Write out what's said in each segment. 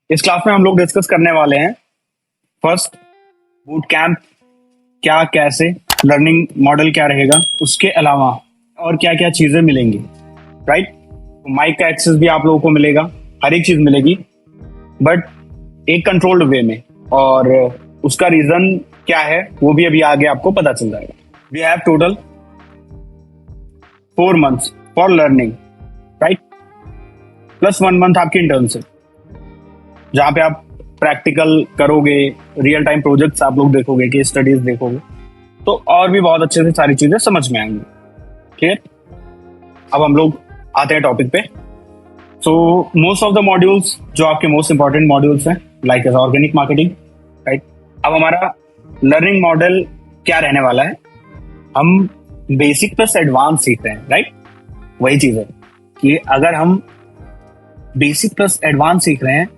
इस क्लास में हम लोग डिस्कस करने वाले हैं फर्स्ट बूट कैंप क्या, कैसे लर्निंग मॉडल क्या रहेगा, उसके अलावा और क्या क्या चीजें मिलेंगी। राइट, माइक का एक्सेस भी आप लोगों को मिलेगा, हर एक चीज मिलेगी बट एक कंट्रोल्ड वे में, और उसका रीजन क्या है वो भी अभी आगे आपको पता चल जाएगा। We have total 4 months for learning, right, plus 1 month आपकी इंटर्नशिप, जहां पे आप प्रैक्टिकल करोगे, रियल टाइम प्रोजेक्ट्स आप लोग देखोगे, केस स्टडीज देखोगे, तो और भी बहुत अच्छे से सारी चीजें समझ में आएंगी। क्लियर? अब हम लोग आते हैं टॉपिक पे। So most of the modules जो आपके मोस्ट इंपॉर्टेंट मॉड्यूल्स हैं, like as organic marketing, right. अब हमारा लर्निंग मॉडल क्या रहने वाला है, हम बेसिक प्लस एडवांस सीख रहे हैं, राइट। वही चीज है कि अगर हम बेसिक प्लस एडवांस सीख रहे हैं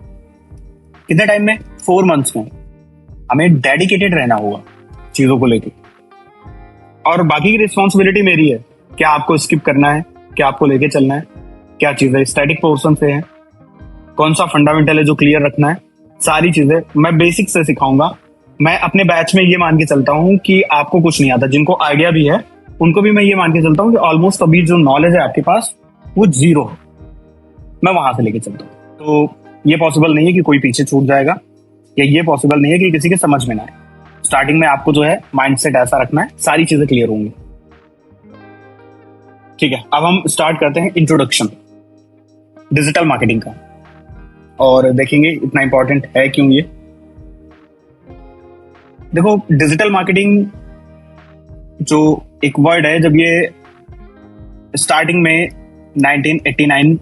कितने टाइम में, 4 months में, हमें डेडिकेटेड रहना होगा चीजों को लेके, और बाकी की रिस्पॉन्सिबिलिटी मेरी है। क्या आपको स्किप करना है, क्या आपको लेके चलना है, क्या चीजें स्टैटिक पोर्शन से है, कौन सा फंडामेंटल है जो क्लियर रखना है, सारी चीजें मैं बेसिक से सिखाऊंगा। मैं अपने बैच में ये मान के चलता हूँ कि आपको कुछ नहीं आता, जिनको आइडिया भी है उनको भी मैं ये मान के चलता हूँ कि ऑलमोस्ट अभी जो नॉलेज है आपके पास वो 0 है, मैं वहां से लेके चलता हूँ। तो ये पॉसिबल नहीं है कि कोई पीछे छूट जाएगा, या ये पॉसिबल नहीं है कि किसी के समझ में ना आए। स्टार्टिंग में आपको जो है माइंडसेट ऐसा रखना है, सारी चीजें क्लियर होंगी। ठीक है, अब हम स्टार्ट करते हैं इंट्रोडक्शन डिजिटल मार्केटिंग का, और देखेंगे इतना इंपॉर्टेंट है क्यों ये। देखो, डिजिटल मार्केटिंग जो एक वर्ड है, जब ये स्टार्टिंग में 1989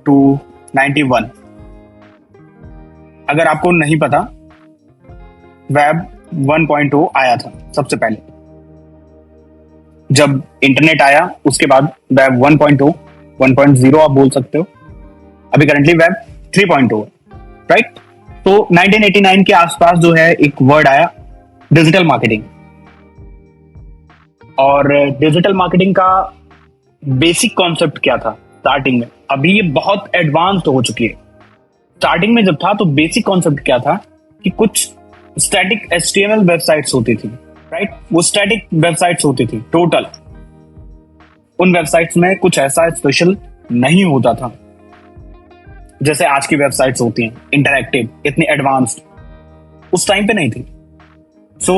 टू 91, अगर आपको नहीं पता, वेब 1.0 आया था सबसे पहले। जब इंटरनेट आया उसके बाद वेब 1.0, 1.0 आप बोल सकते हो, अभी करंटली वेब 3.0 है, राइट। तो 1989 के आसपास जो है एक वर्ड आया डिजिटल मार्केटिंग, और डिजिटल मार्केटिंग का बेसिक कॉन्सेप्ट क्या था स्टार्टिंग में, अभी ये बहुत एडवांस्ड हो चुकी है। स्टार्टिंग में जब था तो बेसिक कॉन्सेप्ट क्या था कि कुछ स्टैटिक HTML वेबसाइट्स होती थी, राइट। वो स्टैटिक वेबसाइट्स होती थी टोटल, उन वेबसाइट्स में कुछ ऐसा स्पेशल नहीं होता था जैसे आज की वेबसाइट्स होती हैं, इंटरैक्टिव, इतनी एडवांस्ड, उस टाइम पे नहीं थी। सो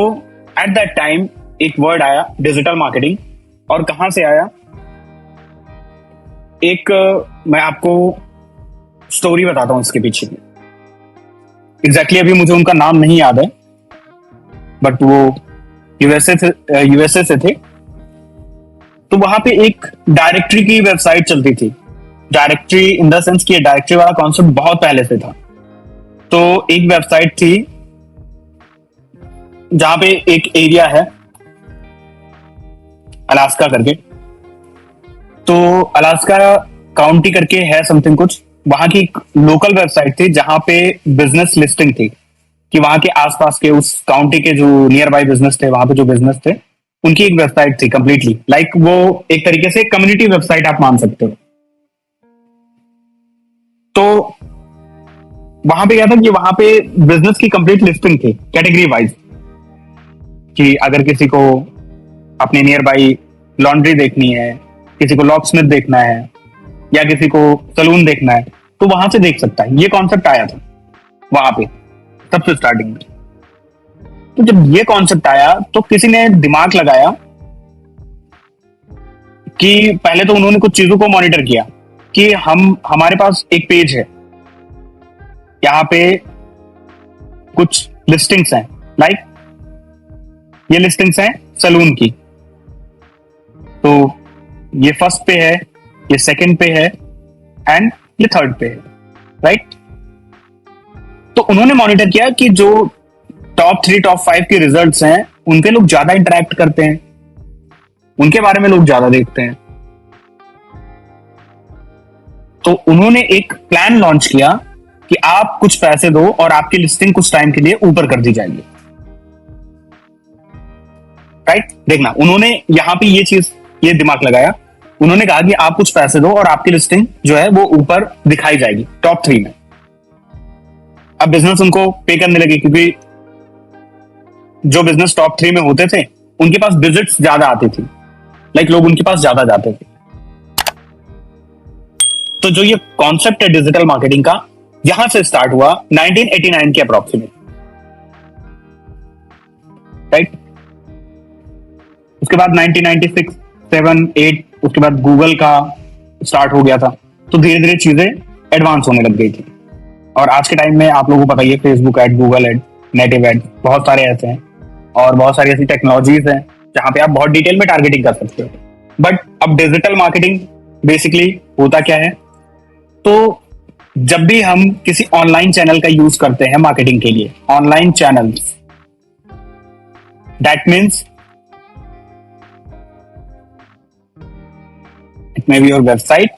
एट दैट टाइम एक वर्ड आया डिजिटल मार्केटिंग, और कहां से आया, एक मैं आपको स्टोरी बताता हूं इसके पीछे। एग्जैक्टली अभी मुझे उनका नाम नहीं याद है, बट वो यूएसए से थे। तो वहां पे एक डायरेक्टरी की वेबसाइट चलती थी, डायरेक्टरी इन द सेंस कि डायरेक्टरी वाला कॉन्सेप्ट बहुत पहले से था। तो एक वेबसाइट थी जहां पे एक एरिया है अलास्का करके, तो अलास्का काउंटी करके है समथिंग कुछ, वहां की लोकल वेबसाइट थी जहां पे बिजनेस लिस्टिंग थी कि वहां के आसपास के उस काउंटी के जो नियर बाय बिजनेस थे, वहां पे जो बिजनेस थे, उनकी एक वेबसाइट थी कंप्लीटली, लाइक वो एक तरीके से कम्युनिटी वेबसाइट आप मान सकते हो। तो वहां पे क्या था कि वहां पे बिजनेस की कंप्लीट लिस्टिंग थी कैटेगरी वाइज, कि अगर किसी को अपने नियर बाई लॉन्ड्री देखनी है, किसी को लॉकस्मिथ देखना है, या किसी को सलून देखना है, तो वहां से देख सकता है। ये कॉन्सेप्ट आया था वहां पे सबसे स्टार्टिंग में। तो जब ये कॉन्सेप्ट आया तो किसी ने दिमाग लगाया कि पहले तो उन्होंने कुछ चीजों को मॉनिटर किया कि हमारे पास एक पेज है, यहाँ पे कुछ लिस्टिंग्स हैं, लाइक ये लिस्टिंग्स हैं सलून की, तो ये फर्स्ट पे है, ये सेकंड पे है, एंड ये थर्ड पे है, राइट। तो उन्होंने मॉनिटर किया कि जो टॉप 3 टॉप 5 के रिजल्ट्स हैं उन पे लोग ज्यादा इंटरैक्ट करते हैं, उनके बारे में लोग ज्यादा देखते हैं। तो उन्होंने एक प्लान लॉन्च किया कि आप कुछ पैसे दो और आपकी लिस्टिंग कुछ टाइम के लिए ऊपर कर दी जाएगी, राइट। देखना, उन्होंने यहां पे ये दिमाग लगाया, उन्होंने कहा कि आप कुछ पैसे दो और आपकी लिस्टिंग जो है वो ऊपर दिखाई जाएगी टॉप 3 में। अब बिजनेस उनको पे करने लगे, क्योंकि जो बिजनेस टॉप 3 में होते थे उनके पास विजिट्स ज्यादा आती थी, लाइक लोग उनके पास ज्यादा जाते थे। तो जो ये कॉन्सेप्ट है डिजिटल मार्केटिंग का, यहां से स्टार्ट हुआ 1989 के अप्रोक्सीमेट, राइट। उसके बाद 1996, 7, 8 उसके बाद गूगल का स्टार्ट हो गया था। तो धीरे धीरे चीजें एडवांस होने लग गई थी। और आज के टाइम में आप लोगों को पता ही है, Facebook ad, Google ad, native add, बहुत सारे ऐसे हैं और बहुत सारी ऐसी टेक्नोलॉजीज हैं जहां पे आप बहुत डिटेल में टारगेटिंग कर सकते हो। बट अब डिजिटल मार्केटिंग बेसिकली होता क्या है, तो जब भी हम किसी ऑनलाइन चैनल का यूज करते हैं मार्केटिंग के लिए, online channels, that means it may be your website,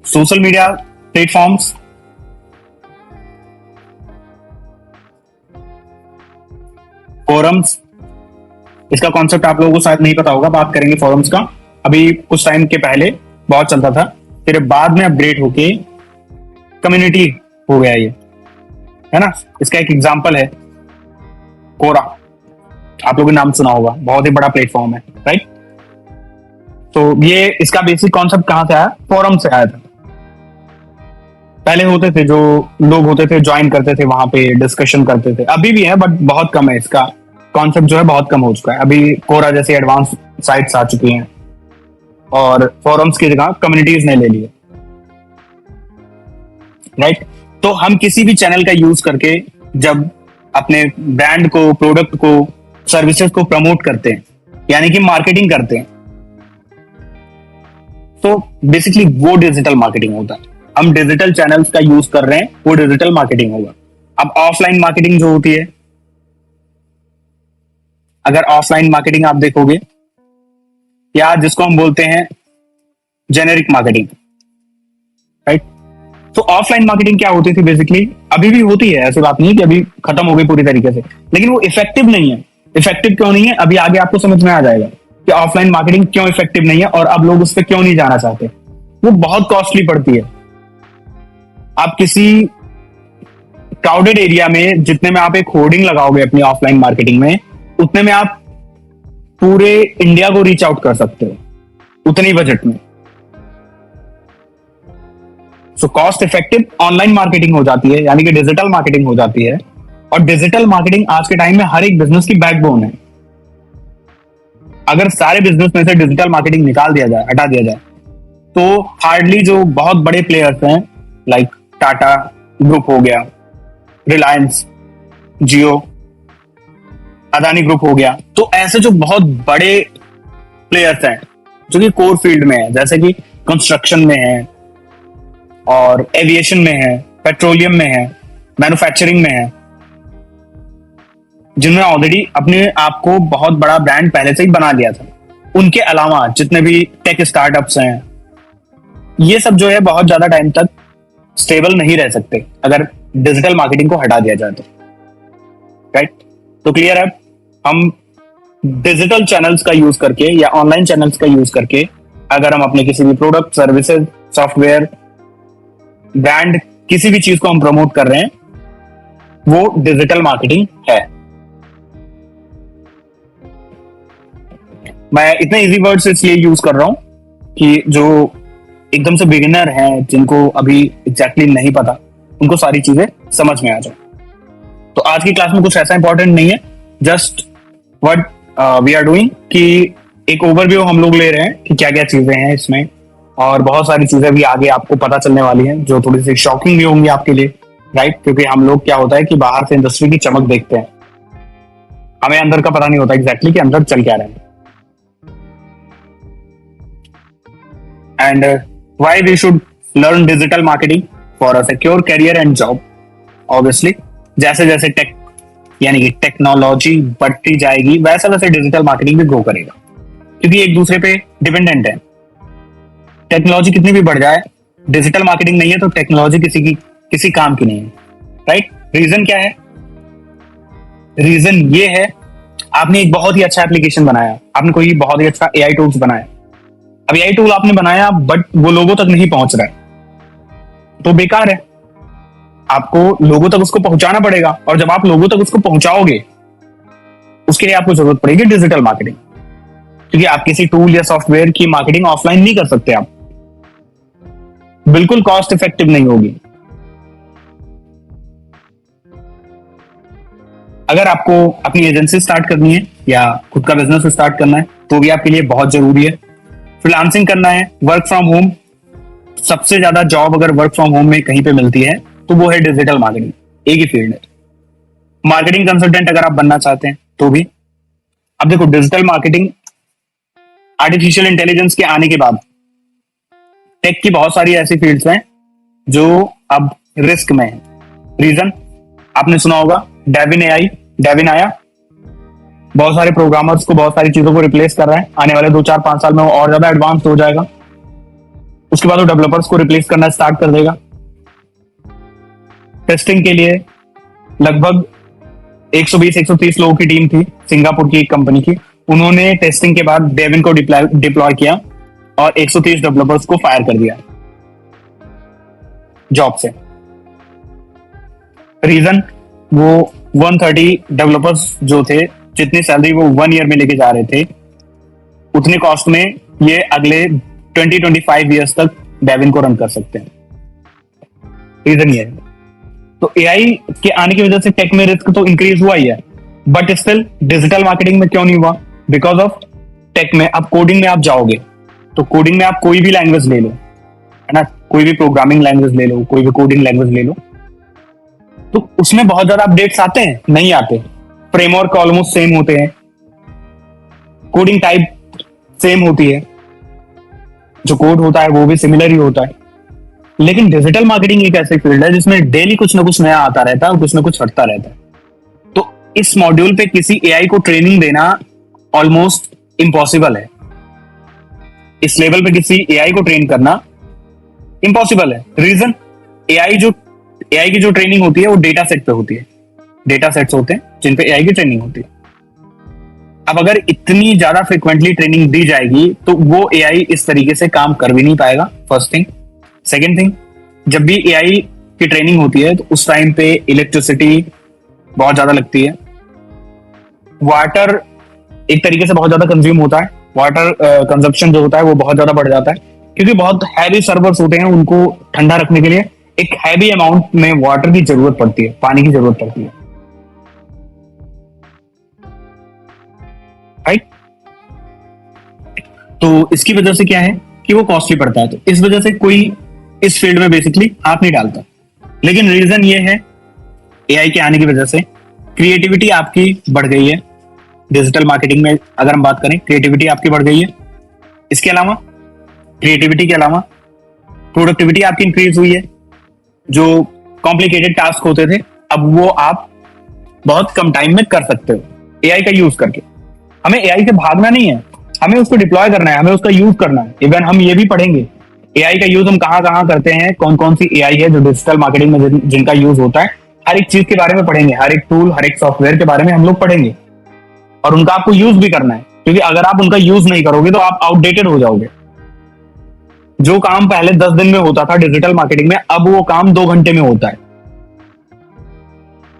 social media platforms, forums. इसका कॉन्सेप्ट आप लोगों को शायद नहीं पता होगा, बात करेंगे फोरम्स का। अभी कुछ टाइम के पहले बहुत चलता था, फिर बाद में अपग्रेड होके कम्युनिटी हो गया ये, है ना। इसका एक एग्जांपल है कोरा, आप लोगों ने नाम सुना होगा, बहुत ही बड़ा प्लेटफॉर्म है, राइट। तो ये इसका बेसिक कॉन्सेप्ट कहां से आया, फोरम से आया था। पहले होते थे जो लोग होते थे, ज्वाइन करते थे, वहां पे डिस्कशन करते थे, अभी भी है बट बहुत कम है। इसका कॉन्सेप्ट जो है बहुत कम हो चुका है। अभी कोरा जैसी एडवांस साइट्स आ चुकी हैं और फोरम्स की जगह कम्युनिटीज ने ले ली है, राइट। तो हम किसी भी चैनल का यूज करके जब अपने ब्रांड को, प्रोडक्ट को, सर्विसेज को प्रमोट करते हैं, यानी कि मार्केटिंग करते हैं, तो बेसिकली वो डिजिटल मार्केटिंग होता है। हम डिजिटल चैनल्स का यूज कर रहे हैं, वो डिजिटल मार्केटिंग होगा। अब ऑफलाइन मार्केटिंग जो होती है, अगर ऑफलाइन मार्केटिंग आप देखोगे, या जिसको हम बोलते हैं जेनेरिक मार्केटिंग, राइट। तो ऑफलाइन मार्केटिंग क्या होती थी बेसिकली, अभी भी होती है, ऐसी बात नहीं है कि अभी खत्म हो गई पूरी तरीके से, लेकिन वो इफेक्टिव नहीं है। इफेक्टिव क्यों नहीं है, अभी आगे आपको समझ में आ जाएगा कि ऑफलाइन मार्केटिंग क्यों इफेक्टिव नहीं है और अब लोग उस पर क्यों नहीं जाना चाहते। वो बहुत कॉस्टली पड़ती है। आप किसी क्राउडेड एरिया में जितने में आप एक होर्डिंग लगाओगे अपनी ऑफलाइन मार्केटिंग में, उतने में आप पूरे इंडिया को रीच आउट कर सकते हो, उतने ही बजट में। So cost effective online marketing हो जाती है, यानी कि डिजिटल मार्केटिंग हो जाती है। और डिजिटल मार्केटिंग आज के टाइम में हर एक बिजनेस की बैकबोन है। अगर सारे बिजनेस में से डिजिटल मार्केटिंग निकाल दिया जाए, हटा दिया जाए, तो हार्डली जो बहुत बड़े प्लेयर्स हैं, लाइक टाटा ग्रुप हो गया, रिलायंस, जियो, अदानी ग्रुप हो गया, तो ऐसे जो बहुत बड़े प्लेयर्स हैं जो कि कोर फील्ड में है, जैसे कि कंस्ट्रक्शन में है और एविएशन में है, पेट्रोलियम में है, मैन्युफैक्चरिंग में है, जिन्होंने ऑलरेडी अपने आप को बहुत बड़ा ब्रांड पहले से ही बना लिया था। उनके अलावा जितने भी टेक स्टार्टअप्स हैं, ये सब जो है बहुत ज्यादा टाइम तक स्टेबल नहीं रह सकते अगर डिजिटल मार्केटिंग को हटा दिया जाए तो, राइट। तो क्लियर है, हम डिजिटल चैनल्स का यूज करके या ऑनलाइन चैनल्स का यूज करके अगर हम अपने किसी भी प्रोडक्ट, सर्विसेज, सॉफ्टवेयर, ब्रांड, किसी भी चीज को हम प्रमोट कर रहे हैं, वो डिजिटल मार्केटिंग है। मैं इतने इजी वर्ड्स इसलिए यूज कर रहा हूं कि जो एकदम से बिगिनर हैं, जिनको अभी एग्जैक्टली नहीं पता, उनको सारी चीजें समझ में आ जाए। तो आज की क्लास में कुछ ऐसा इंपॉर्टेंट नहीं है, just what we are doing कि एक ओवरव्यू हम लोग ले रहे हैं कि क्या क्या चीजें हैं इसमें, और बहुत सारी चीजें भी आगे आपको पता चलने वाली हैं जो थोड़ी सी शॉकिंग भी होंगी आपके लिए, राइट। क्योंकि हम लोग क्या होता है कि बाहर से इंडस्ट्री की चमक देखते हैं, हमें अंदर का पता नहीं होता एग्जैक्टली कि अंदर चल क्या रहा है। And why we should learn digital marketing for a secure career and job. Obviously जैसे जैसे टेक यानी कि टेक्नोलॉजी बढ़ती जाएगी, वैसे वैसे डिजिटल मार्केटिंग भी ग्रो करेगा, क्योंकि एक दूसरे पे डिपेंडेंट है। टेक्नोलॉजी कितनी भी बढ़ जाए, डिजिटल मार्केटिंग नहीं है तो टेक्नोलॉजी किसी काम की नहीं है, राइट। रीजन क्या है, रीजन ये है, आपने एक बहुत ही अच्छा एप्लीकेशन बनाया, आपने कोई बहुत ही अच्छा एआई टूल्स बनाया। अब एआई टूल आपने बनाया बट वो लोगों तक नहीं पहुंच रहा है, तो बेकार है। आपको लोगों तक उसको पहुंचाना पड़ेगा, और जब आप लोगों तक उसको पहुंचाओगे उसके लिए आपको जरूरत पड़ेगी डिजिटल मार्केटिंग, क्योंकि आप किसी टूल या सॉफ्टवेयर की मार्केटिंग ऑफलाइन नहीं कर सकते, आप बिल्कुल कॉस्ट इफेक्टिव नहीं होगी। अगर आपको अपनी एजेंसी स्टार्ट करनी है या खुद का बिजनेस स्टार्ट करना है तो भी आपके लिए बहुत जरूरी है। फ्रीलांसिंग करना है, वर्क फ्रॉम होम, सबसे ज्यादा जॉब अगर वर्क फ्रॉम होम में कहीं पे मिलती है तो वो है डिजिटल मार्केटिंग, एक ही फील्ड है। मार्केटिंग कंसल्टेंट अगर आप बनना चाहते हैं तो भी। अब देखो, डिजिटल मार्केटिंग आर्टिफिशियल इंटेलिजेंस के आने के बाद टेक की बहुत सारी ऐसी फील्ड्स हैं जो अब रिस्क में है। रीजन आपने सुना होगा, डेविन आया, बहुत सारे प्रोग्रामर्स को, बहुत सारी चीजों को रिप्लेस कर रहा है। आने वाले 2 4 5 साल में वो और ज्यादा एडवांस हो जाएगा। उसके बाद वो डेवलपर्स को रिप्लेस करना स्टार्ट कर देगा। टेस्टिंग के लिए लगभग 120-130 लोगों की टीम थी, सिंगापुर की एक कंपनी की। उन्होंने टेस्टिंग के बाद डेविन को डिप्लॉय किया और 130 डेवलपर्स को फायर कर दिया जॉब से। रीजन, वो 130 डेवलपर्स जो थे, जितनी सैलरी वो 1 ईयर में लेके जा रहे थे, उतने कॉस्ट में ये अगले 20-25 ईयर्स तक डेविन को रन कर सकते हैं। रीजन ये है। तो एआई के आने की वजह से टेक में रिस्क तो इंक्रीज हुआ ही है, बट स्टिल डिजिटल मार्केटिंग में क्यों नहीं हुआ? बिकॉज ऑफ टेक में। अब कोडिंग में आप जाओगे तो कोडिंग में आप कोई भी लैंग्वेज ले लो, है ना, कोई भी प्रोग्रामिंग लैंग्वेज ले लो, कोई भी कोडिंग लैंग्वेज ले लो, तो उसमें बहुत ज्यादा अपडेट्स आते हैं? नहीं आते। फ्रेमवर्क ऑलमोस्ट सेम होते हैं, कोडिंग टाइप सेम होती है, जो कोड होता है वो भी सिमिलर ही होता है। लेकिन डिजिटल मार्केटिंग एक ऐसी फील्ड है जिसमें डेली कुछ ना कुछ नया आता रहता है और कुछ ना कुछ हटता रहता है। तो इस मॉड्यूल पे किसी एआई को ट्रेनिंग देना ऑलमोस्ट इम्पॉसिबल है। इस लेवल पे किसी एआई को ट्रेन करना इम्पॉसिबल है। रीजन, एआई की जो ट्रेनिंग होती है वो डेटा सेट पे होती है। डेटा सेट्स होते हैं जिन पे एआई की ट्रेनिंग होती है। अब अगर इतनी ज्यादा फ्रिक्वेंटली ट्रेनिंग दी जाएगी तो वो एआई इस तरीके से काम कर भी नहीं पाएगा, फर्स्ट थिंग। सेकेंड थिंग, जब भी एआई की ट्रेनिंग होती है तो उस टाइम पे इलेक्ट्रिसिटी बहुत ज्यादा लगती है, वाटर एक तरीके से बहुत ज्यादा कंज्यूम होता है, वाटर कंजप्शन जो होता है वो बहुत ज्यादा बढ़ जाता है, क्योंकि बहुत हैवी सर्वर्स होते हैं, उनको ठंडा रखने के लिए एक हैवी अमाउंट में वाटर की जरूरत पड़ती है, पानी की जरूरत पड़ती है, राइट। तो इसकी वजह से क्या है कि वो कॉस्टली पड़ता है, तो इस वजह से कोई इस फील्ड में बेसिकली हाथ नहीं डालता। लेकिन रीजन ये है, एआई के आने की वजह से क्रिएटिविटी आपकी बढ़ गई है। डिजिटल मार्केटिंग में अगर हम बात करें, क्रिएटिविटी आपकी बढ़ गई है। इसके अलावा, क्रिएटिविटी के अलावा प्रोडक्टिविटी आपकी इंक्रीज हुई है। जो कॉम्प्लिकेटेड टास्क होते थे अब वो आप बहुत कम टाइम में कर सकते हो एआई का यूज करके। हमें एआई से भागना नहीं है, हमें उसको डिप्लॉय करना है, हमें उसका यूज करना है। इवन हम ये भी पढ़ेंगे एआई का यूज हम कहाँ कहाँ करते हैं, कौन कौन सी एआई है जो डिजिटल मार्केटिंग में जिनका यूज होता है। हर एक चीज के बारे में पढ़ेंगे, हर एक टूल, हर एक सॉफ्टवेयर के बारे में हम लोग पढ़ेंगे, और उनका आपको यूज भी करना है, क्योंकि अगर आप उनका यूज नहीं करोगे तो आप आउटडेटेड हो जाओगे। जो काम पहले 10 दिन में होता था डिजिटल मार्केटिंग में, अब वो काम 2 घंटे में होता है।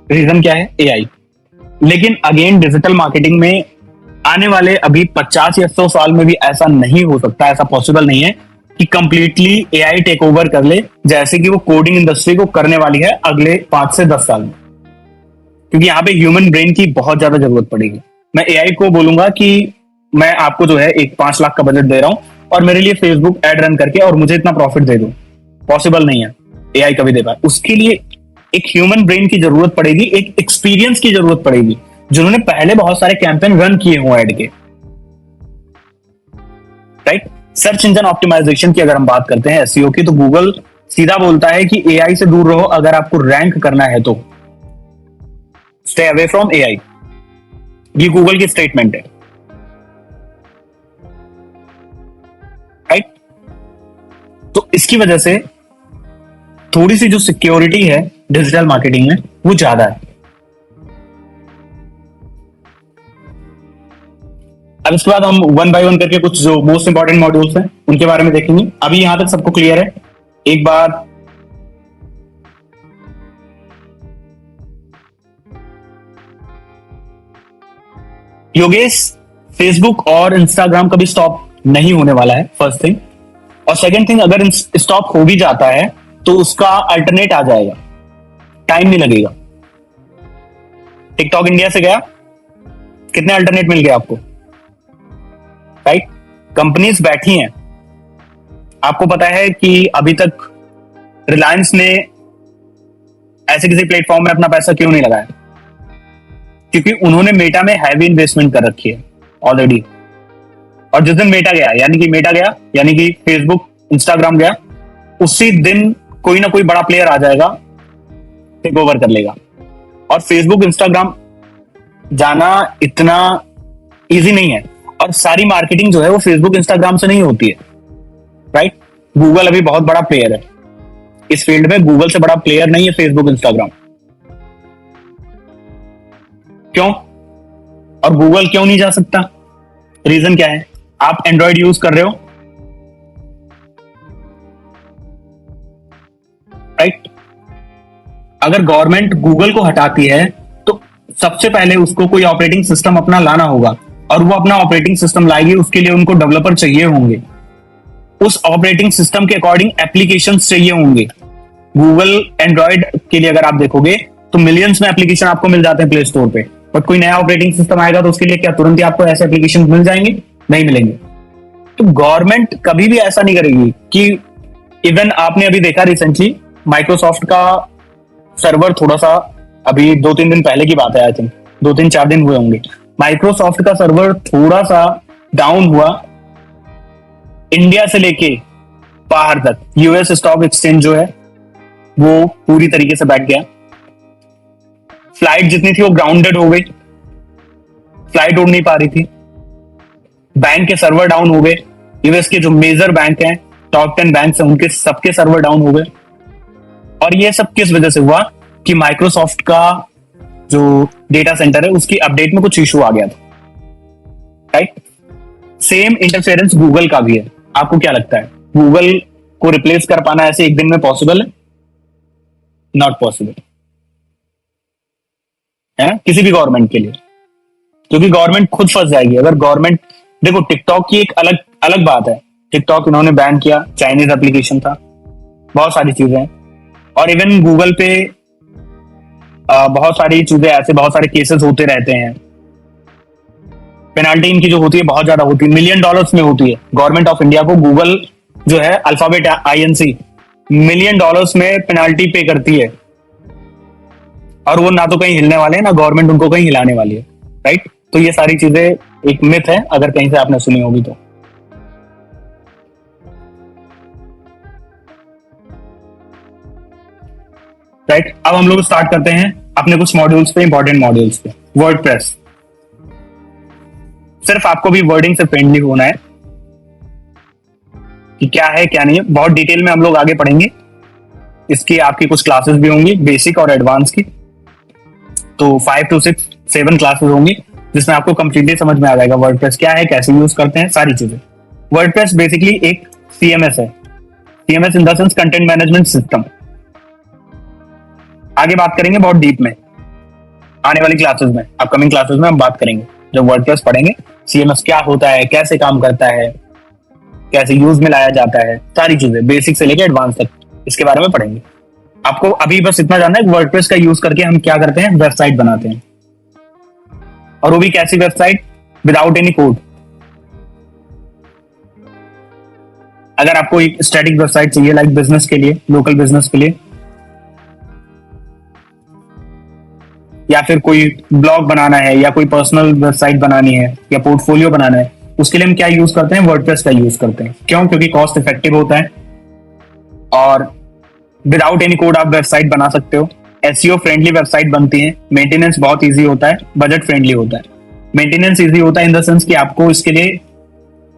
रीजन क्या है? एआई। लेकिन अगेन डिजिटल मार्केटिंग में आने वाले अभी 50 या 100 साल में भी ऐसा नहीं हो सकता, ऐसा पॉसिबल नहीं है कि कंप्लीटली एआई टेक ओवर कर ले, जैसे कि वो कोडिंग इंडस्ट्री को करने वाली है अगले 5 से 10 साल में, क्योंकि यहाँ पे ह्यूमन ब्रेन की बहुत ज्यादा जरूरत पड़ेगी। मैं एआई को बोलूंगा कि मैं आपको जो है एक 5 लाख का बजट दे रहा हूं और मेरे लिए फेसबुक एड रन करके और मुझे इतना प्रॉफिट दे दो, पॉसिबल नहीं है एआई कभी दे पाए। उसके लिए एक ह्यूमन ब्रेन की जरूरत पड़ेगी, एक एक्सपीरियंस की जरूरत पड़ेगी, जिन्होंने पहले बहुत सारे कैंपेन रन किए हों एड के, राइट। सर्च इंजन ऑप्टिमाइजेशन की अगर हम बात करते हैं, एसईओ की, तो गूगल सीधा बोलता है कि एआई से दूर रहो अगर आपको रैंक करना है तो। स्टे अवे फ्रॉम एआई, ये गूगल की स्टेटमेंट है, राइट। तो इसकी वजह से थोड़ी सी जो सिक्योरिटी है डिजिटल मार्केटिंग में वो ज्यादा है। अब इसके बाद हम 1 बाय 1 करके कुछ जो मोस्ट इंपॉर्टेंट मॉड्यूल्स हैं उनके बारे में देखेंगे। अभी यहां तक सबको क्लियर है? एक बार योगेश, फेसबुक और इंस्टाग्राम कभी स्टॉप नहीं होने वाला है, फर्स्ट थिंग। और सेकंड थिंग, अगर स्टॉप हो भी जाता है तो उसका अल्टरनेट आ जाएगा, टाइम नहीं लगेगा। टिकटॉक इंडिया से गया, कितने अल्टरनेट मिल गए आपको, राइट? कंपनीज बैठी हैं। आपको पता है कि अभी तक रिलायंस ने ऐसे किसी प्लेटफॉर्म में अपना पैसा क्यों नहीं लगाया? क्योंकि उन्होंने मेटा में हैवी इन्वेस्टमेंट कर रखी है ऑलरेडी। और जिस दिन मेटा गया यानी कि फेसबुक इंस्टाग्राम गया, उसी दिन कोई ना कोई बड़ा प्लेयर आ जाएगा, टेक ओवर कर लेगा। और फेसबुक इंस्टाग्राम जाना इतना इजी नहीं है, और सारी मार्केटिंग जो है वो फेसबुक इंस्टाग्राम से नहीं होती है, राइट? गूगल अभी बहुत बड़ा प्लेयर है इस फील्ड में, गूगल से बड़ा प्लेयर नहीं है फेसबुक इंस्टाग्राम। क्यों? और गूगल क्यों नहीं जा सकता? रीजन क्या है? आप एंड्रॉइड यूज कर रहे हो, राइट? अगर गवर्नमेंट गूगल को हटाती है तो सबसे पहले उसको कोई ऑपरेटिंग सिस्टम अपना लाना होगा, और वो अपना ऑपरेटिंग सिस्टम लाएगी, उसके लिए उनको डेवलपर चाहिए होंगे, उस ऑपरेटिंग सिस्टम के अकॉर्डिंग एप्लीकेशंस चाहिए होंगे। गूगल एंड्रॉइड के लिए अगर आप देखोगे तो मिलियंस में एप्लीकेशन आपको मिल जाते हैं प्ले स्टोर पे, बट कोई नया ऑपरेटिंग सिस्टम आएगा तो उसके लिए क्या तुरंत ही आपको ऐसे एप्लीकेशन मिल जाएंगे? नहीं मिलेंगे। तो गवर्नमेंट कभी भी ऐसा नहीं करेगी कि इवन आपने अभी देखा रिसेंटली माइक्रोसॉफ्ट का सर्वर थोड़ा सा, अभी 2-3 दिन पहले की बात है, आई थिंक 2-3-4 दिन हुए होंगे, माइक्रोसॉफ्ट का सर्वर थोड़ा सा डाउन हुआ, इंडिया से लेके बाहर तक यूएस स्टॉक एक्सचेंज जो है वो पूरी तरीके से बैठ गया। फ्लाइट जितनी थी वो ग्राउंडेड हो गई, फ्लाइट उड़ नहीं पा रही थी। बैंक के सर्वर डाउन हो गए, यूएस के जो मेजर बैंक हैं, टॉप 10 बैंक हैं, उनके सबके सर्वर डाउन हो गए। और ये सब किस वजह से हुआ? कि माइक्रोसॉफ्ट का जो डेटा सेंटर है उसकी अपडेट में कुछ इशू आ गया था, राइट? सेम इंटरफेरेंस गूगल का भी है। आपको क्या लगता है, गूगल को रिप्लेस कर पाना ऐसे एक दिन में पॉसिबल है? नॉट पॉसिबल है किसी भी गवर्नमेंट के लिए, क्योंकि गवर्नमेंट खुद फंस जाएगी। अगर गवर्नमेंट, देखो टिकटॉक की एक अलग अलग बात है, टिकटॉक इन्होंने बैन किया, चाइनीज एप्लीकेशन था, बहुत सारी चीजें हैं। और इवन गूगल पे बहुत सारी चीजें ऐसे, बहुत सारे केसेस होते रहते हैं। पेनाल्टी इनकी जो होती है बहुत ज्यादा होती है, $1 मिलियन में होती है। गवर्नमेंट ऑफ इंडिया को गूगल जो है अल्फाबेट INC $1 मिलियन में पेनाल्टी पे करती है, और वो ना तो कहीं हिलने वाले हैं, ना गवर्नमेंट उनको कहीं हिलाने वाली है, राइट? तो ये सारी चीजें एक मिथ है, अगर कहीं से आपने सुनी होगी तो। राइट, अब हम लोग स्टार्ट करते हैं अपने कुछ मॉड्यूल्स पे, इंपॉर्टेंट मॉड्यूल्स पे। वर्डप्रेस, सिर्फ आपको भी वर्डिंग से फ्रेंडली होना है कि क्या है क्या नहीं है। बहुत डिटेल में हम लोग आगे पढ़ेंगे, इसकी आपकी कुछ क्लासेस भी होंगी, बेसिक और एडवांस की। तो 5 to 7 क्लासेस होंगी जिसमें आपको कंप्लीटली समझ में आ जाएगा वर्डप्रेस क्या है, कैसे यूज करते हैं, सारी चीजें। वर्डप्रेस बेसिकली एक CMS है, CMS in the sense content management system. आगे बात करेंगे बहुत डीप में, आने वाली क्लासेस में, अपकमिंग क्लासेस में हम बात करेंगे। जब वर्डप्रेस पढ़ेंगे, CMS क्या होता है, कैसे काम करता है, कैसे यूज में लाया जाता है, सारी चीजें बेसिक से लेकर एडवांस तक इसके बारे में पढ़ेंगे। आपको अभी बस इतना जानना है, वर्डप्रेस का यूज करके हम क्या करते हैं, वेबसाइट बनाते हैं। और वो भी कैसी वेबसाइट? Without any code. अगर आपको एक स्टैटिक वेबसाइट चाहिए, लाइक बिजनेस के लिए, लोकल बिजनेस के लिए, या फिर कोई ब्लॉग बनाना है, या कोई पर्सनल वेबसाइट बनानी है, या पोर्टफोलियो बनाना है, उसके लिए हम क्या यूज करते हैं? वर्डप्रेस का यूज करते हैं। क्यों? क्योंकि कॉस्ट इफेक्टिव होता है, और विदाउट एनी कोड आप वेबसाइट बना सकते हो। SEO फ्रेंडली वेबसाइट बनती है, मेंटेनेंस बहुत इजी होता है, बजट फ्रेंडली होता है। मेंटेनेंस इजी होता है इन द सेंस कि आपको इसके लिए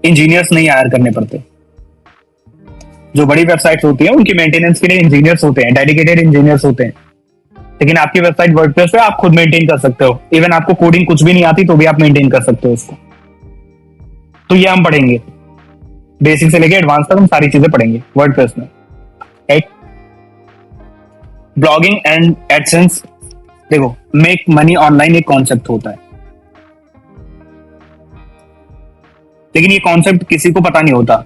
इंजीनियर्स नहीं हायर करने पड़ते। जो बड़ी वेबसाइट्स होती है उनकी मेंटेनेंस के लिए इंजीनियर्स होते हैं, डेडिकेटेड इंजीनियर्स होते हैं। लेकिन आपकी वेबसाइट वर्डप्रेस पे आप खुद मेंटेन कर सकते हो, इवन आपको कोडिंग कुछ भी नहीं आती तो भी आप मेंटेन कर सकते हो उसको। तो ये हम पढ़ेंगे, बेसिक से लेके एडवांस तक हम सारी चीजें पढ़ेंगे वर्डप्रेस में, राइट? ब्लॉगिंग एंड एडसेंस, देखो, मेक मनी ऑनलाइन एक कॉन्सेप्ट होता है, लेकिन ये कॉन्सेप्ट किसी को पता नहीं होता,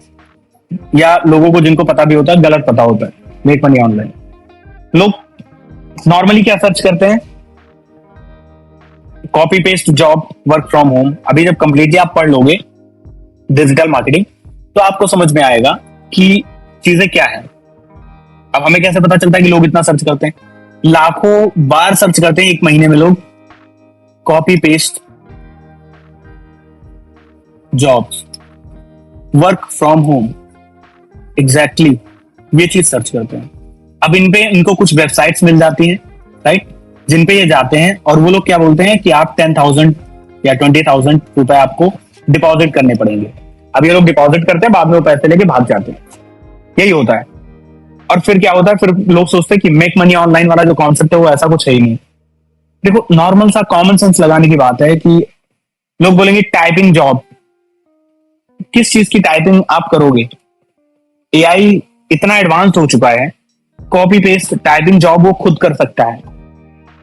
या लोगों को जिनको पता भी होता है गलत पता होता है। मेक मनी ऑनलाइन, लोग नॉर्मली क्या सर्च करते हैं? Copy paste job, work from home. अभी जब कंप्लीटली आप पढ़ लोगे डिजिटल मार्केटिंग तो आपको समझ में आएगा कि चीजें क्या है। अब हमें कैसे पता चलता है कि लोग इतना सर्च करते हैं? लाखों बार सर्च करते हैं एक महीने में लोग copy paste jobs, work from home, exactly ये चीज सर्च करते हैं। अब इनको कुछ वेबसाइट्स मिल जाती हैं, राइट, जिन पे ये जाते हैं और वो लोग क्या बोलते हैं कि आप 10,000 या 20,000 रुपए आपको डिपॉजिट करने पड़ेंगे। अब ये लोग डिपॉजिट करते हैं, बाद में वो पैसे लेके भाग जाते हैं। यही होता है। और फिर क्या होता है, फिर लोग सोचते हैं कि मेक मनी ऑनलाइन वाला जो कॉन्सेप्ट है वो ऐसा कुछ है ही नहीं। देखो, नॉर्मल सा कॉमन सेंस लगाने की बात है कि लोग बोलेंगे टाइपिंग जॉब। किस चीज की टाइपिंग आप करोगे? एआई इतना एडवांस हो चुका है, कॉपी पेस्ट टाइपिंग जॉब वो खुद कर सकता है।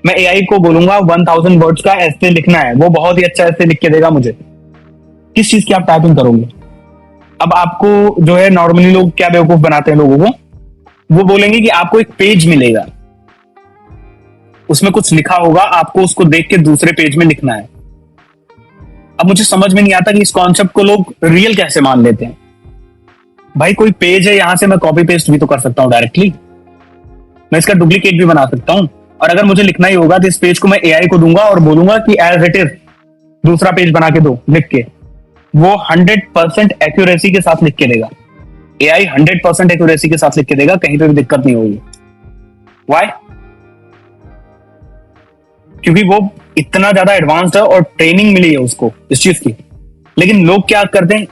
मैं एआई को बोलूंगा 1000 वर्ड्स का ऐसे लिखना है, वो बहुत ही अच्छा ऐसे लिख के देगा मुझे। किस चीज की आप टाइपिंग करोगे? अब आपको जो है, नॉर्मली लोग क्या बेवकूफ बनाते हैं लोगों को, वो बोलेंगे कि आपको एक पेज मिलेगा, उसमें कुछ लिखा होगा, आपको उसको देख के दूसरे पेज में लिखना है। अब मुझे समझ में नहीं आता कि इस कॉन्सेप्ट को लोग रियल कैसे मान लेते हैं। भाई कोई पेज है, यहां से मैं कॉपी पेस्ट भी तो कर सकता हूं डायरेक्टली, मैं इसका डुप्लीकेट भी बना सकता हूं। और अगर मुझे लिखना ही होगा तो इस पेज को मैं एआई को दूंगा और बोलूंगा कि एज इट इज दूसरा पेज बना के दो लिख के, वो 100% एक्यूरेसी के साथ लिख के देगा। एआई 100% एक्यूरेसी के साथ लिख के देगा, कहीं पे भी दिक्कत नहीं होगी। व्हाई? क्योंकि वो इतना ज्यादा एडवांस्ड है और ट्रेनिंग मिली है उसको इस चीज की। लेकिन लोग क्या करते हैं,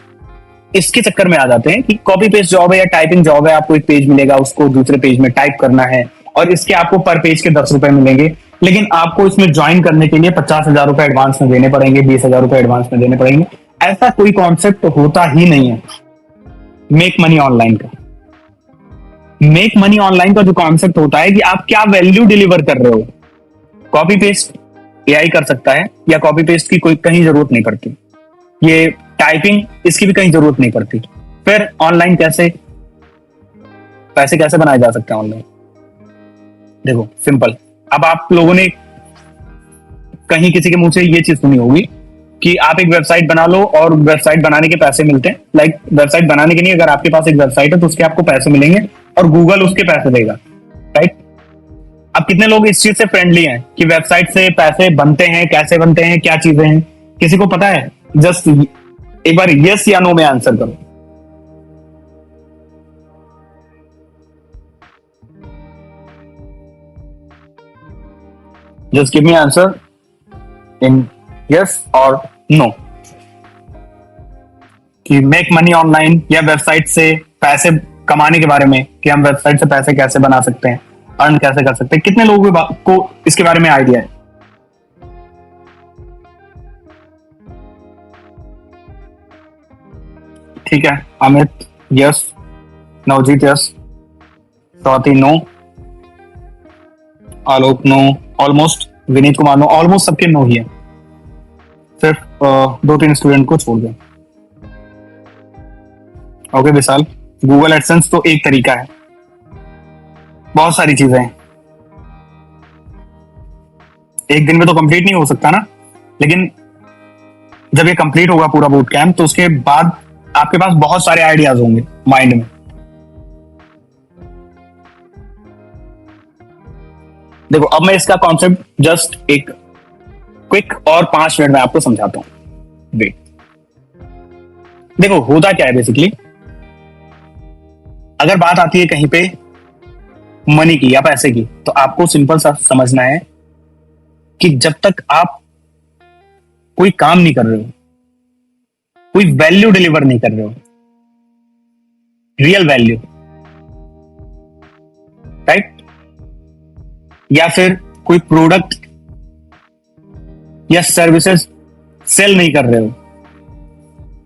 इसके चक्कर में आ जाते हैं कि कॉपी पेस्ट जॉब है या टाइपिंग जॉब है, आपको एक पेज मिलेगा, उसको दूसरे पेज में टाइप करना है और इसके आपको पर पेज के 10 रुपए मिलेंगे। लेकिन आपको इसमें ज्वाइन करने के लिए 50,000 रुपए एडवांस में देने पड़ेंगे, 20,000 रुपए एडवांस में देने पड़ेंगे। ऐसा कोई कॉन्सेप्ट होता ही नहीं है मेक मनी ऑनलाइन का। मेक मनी ऑनलाइन का जो कॉन्सेप्ट होता है कि आप क्या वैल्यू डिलीवर कर रहे हो। कॉपी पेस्ट एआई कर सकता है, या कॉपी पेस्ट की कोई कहीं जरूरत नहीं पड़ती, ये टाइपिंग इसकी भी कहीं जरूरत नहीं पड़ती। फिर ऑनलाइन पैसे कैसे बनाए जा सकते हैं ऑनलाइन? देखो सिंपल। अब आप लोगों ने कहीं किसी के मुंह से ये चीज सुनी होगी कि आप एक वेबसाइट बना लो और वेबसाइट बनाने के पैसे मिलते हैं। लाइक वेबसाइट बनाने के नहीं, अगर आपके पास एक वेबसाइट है तो उसके आपको पैसे मिलेंगे और गूगल उसके पैसे देगा, राइट। अब कितने लोग इस चीज से फ्रेंडली हैं कि वेबसाइट से पैसे बनते हैं, कैसे बनते हैं, क्या चीजें हैं, किसी को पता है? जस्ट एक बार यस या नो में आंसर करो। Just give me answer in yes और नो कि मेक मनी ऑनलाइन या वेबसाइट से पैसे कमाने के बारे में, कि हम वेबसाइट से पैसे कैसे बना सकते हैं, अर्न कैसे कर सकते हैं। कितने लोगों को इसके बारे में आइडिया है? ठीक है, Amit yes, Navjeet yes, Swati no, Alok no, almost Vineet Kumar no, almost सबके नो ही है, सिर्फ 2-3 स्टूडेंट को छोड़ दें। ओके विशाल, गूगल एडसेंस तो एक तरीका है, बहुत सारी चीजें हैं, एक दिन में तो कंप्लीट नहीं हो सकता ना। लेकिन जब ये कंप्लीट होगा पूरा बूट कैंप तो उसके बाद आपके पास बहुत सारे आइडियाज होंगे माइंड में। देखो अब मैं इसका कॉन्सेप्ट जस्ट एक क्विक और 5 मिनट में आपको समझाता हूं। वेट, देखो होता क्या है बेसिकली, अगर बात आती है कहीं पे मनी की या पैसे की, तो आपको सिंपल सा समझना है कि जब तक आप कोई काम नहीं कर रहे हो, कोई वैल्यू डिलीवर नहीं कर रहे हो, रियल वैल्यू, राइट, या फिर कोई प्रोडक्ट या सर्विसेज सेल नहीं कर रहे हो,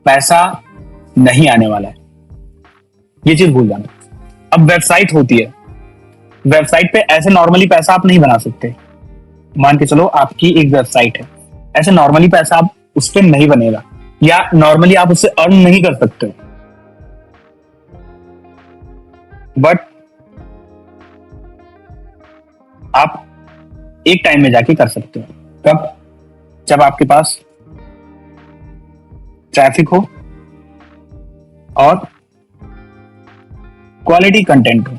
पैसा नहीं आने वाला है। ये चीज भूल जाना। अब वेबसाइट होती है, वेबसाइट पे ऐसे नॉर्मली पैसा आप नहीं बना सकते। मान के चलो आपकी एक वेबसाइट है, ऐसे नॉर्मली पैसा आप उस पर नहीं बनेगा। या नॉर्मली आप उससे अर्न नहीं कर सकते हो, बट आप एक टाइम में जाके कर सकते हो। कब? जब आपके पास ट्रैफिक हो और क्वालिटी कंटेंट हो।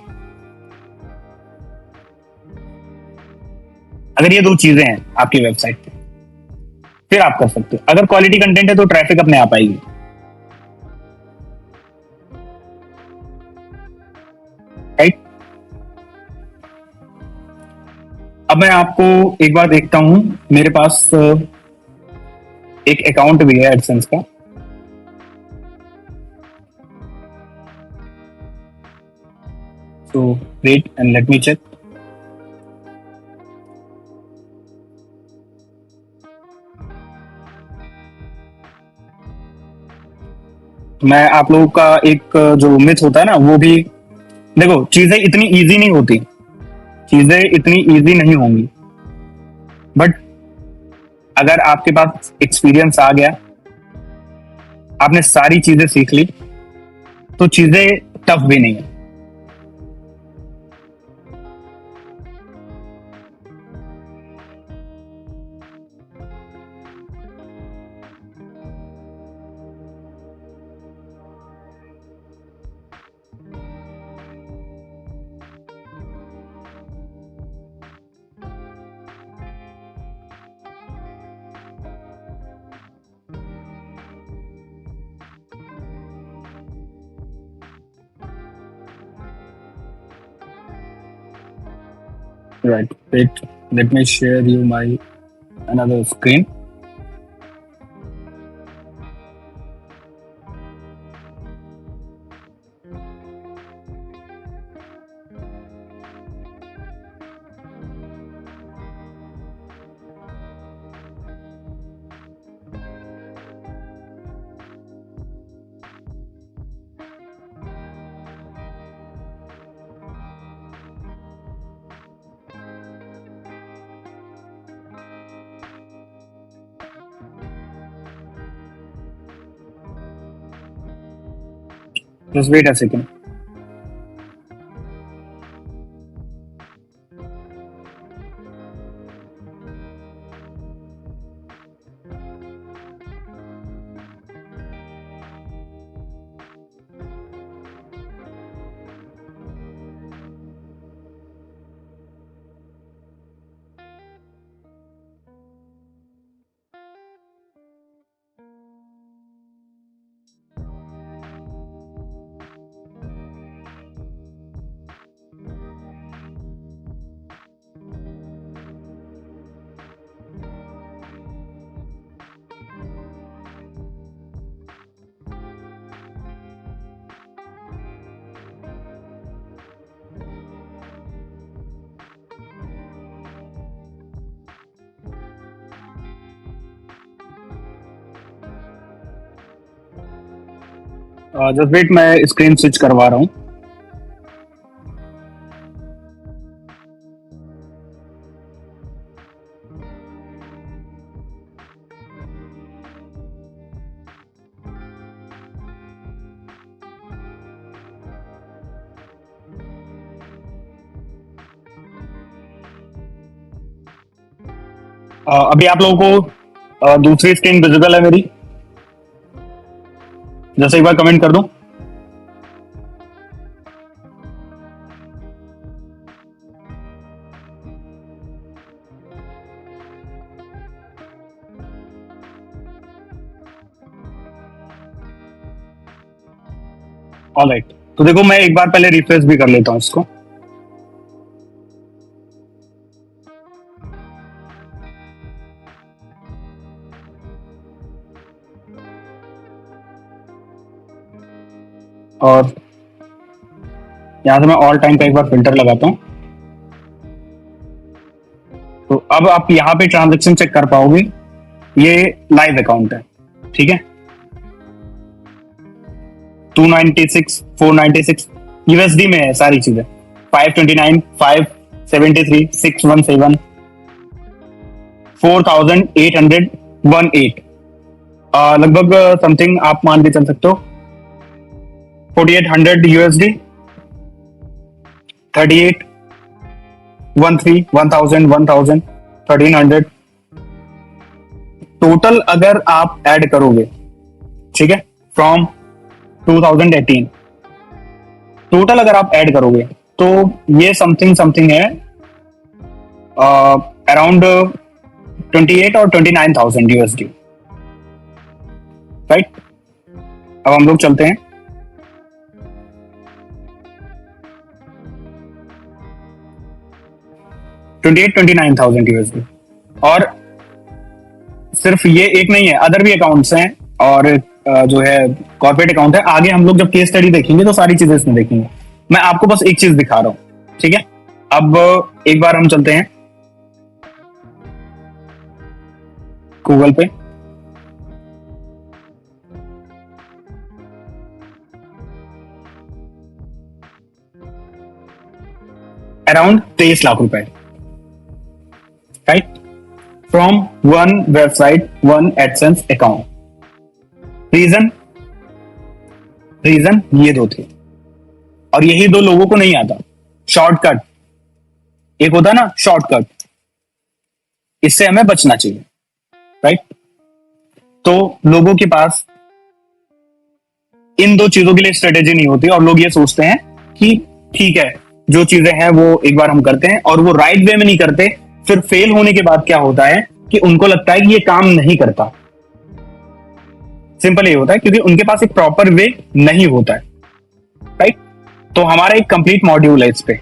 अगर ये दो चीजें हैं आपकी वेबसाइट पे, फिर आप कर सकते हो। अगर क्वालिटी कंटेंट है तो ट्रैफिक अपने आप आएगी, राइट? अब मैं आपको एक बार देखता हूं, मेरे पास एक अकाउंट भी है एडसेंस का। So wait and let me check. मैं आप लोगों का एक जो मिथ होता है ना, वो भी देखो, चीजें इतनी इजी नहीं होती, चीजें इतनी इजी नहीं होंगी, बट अगर आपके पास एक्सपीरियंस आ गया, आपने सारी चीजें सीख ली, तो चीजें टफ भी नहीं है। Right. Wait. Let me share you my another screen. Just wait a second. Just wait, मैं स्क्रीन स्विच करवा रहा हूँ। अभी आप लोगों को दूसरी स्क्रीन विजिबल है मेरी? जैसे एक बार कमेंट कर दो। ऑलराइट, तो देखो मैं एक बार पहले रिफ्रेश भी कर लेता हूँ इसको। और यहां से मैं ऑल टाइम का एक बार फिल्टर लगाता हूं, तो अब आप यहां पे ट्रांजैक्शन चेक कर पाओगे। ये लाइव अकाउंट है, ठीक है। 296, 496 यूएसडी में है सारी चीजें। 529, 573, 617, 4818, लगभग समथिंग आप मान के चल सकते हो 4800 USD, 38, 13, 1000, 1000, 1300 टोटल अगर आप ऐड करोगे, ठीक है, फ्रॉम 2018 टोटल अगर आप ऐड करोगे तो ये समथिंग समथिंग है अराउंड 28 और 29,000 USD, राइट। अब हम लोग चलते हैं $28,000-29,000 और सिर्फ ये एक नहीं है, अदर भी अकाउंट्स हैं और जो है कॉर्पोरेट अकाउंट है। आगे हम लोग जब केस स्टडी देखेंगे तो सारी चीजें इसमें देखेंगे। मैं आपको बस एक चीज दिखा रहा हूं, ठीक है। अब एक बार हम चलते हैं गूगल पे, अराउंड 23 लाख रुपए, right, from one website, one AdSense account. Reason ये दो थे और यही दो लोगों को नहीं आता। शॉर्टकट एक होता है ना, शॉर्टकट, इससे हमें बचना चाहिए, राइट। तो लोगों के पास इन दो चीजों के लिए स्ट्रेटेजी नहीं होती और लोग ये सोचते हैं कि ठीक है जो चीजें हैं वो एक बार हम करते हैं और वो राइट वे में नहीं करते। फिर फेल होने के बाद क्या होता है कि उनको लगता है कि ये काम नहीं करता। सिंपल ये होता है क्योंकि उनके पास एक प्रॉपर वे नहीं होता है, राइट। तो हमारा एक कंप्लीट मॉड्यूल है इस पे,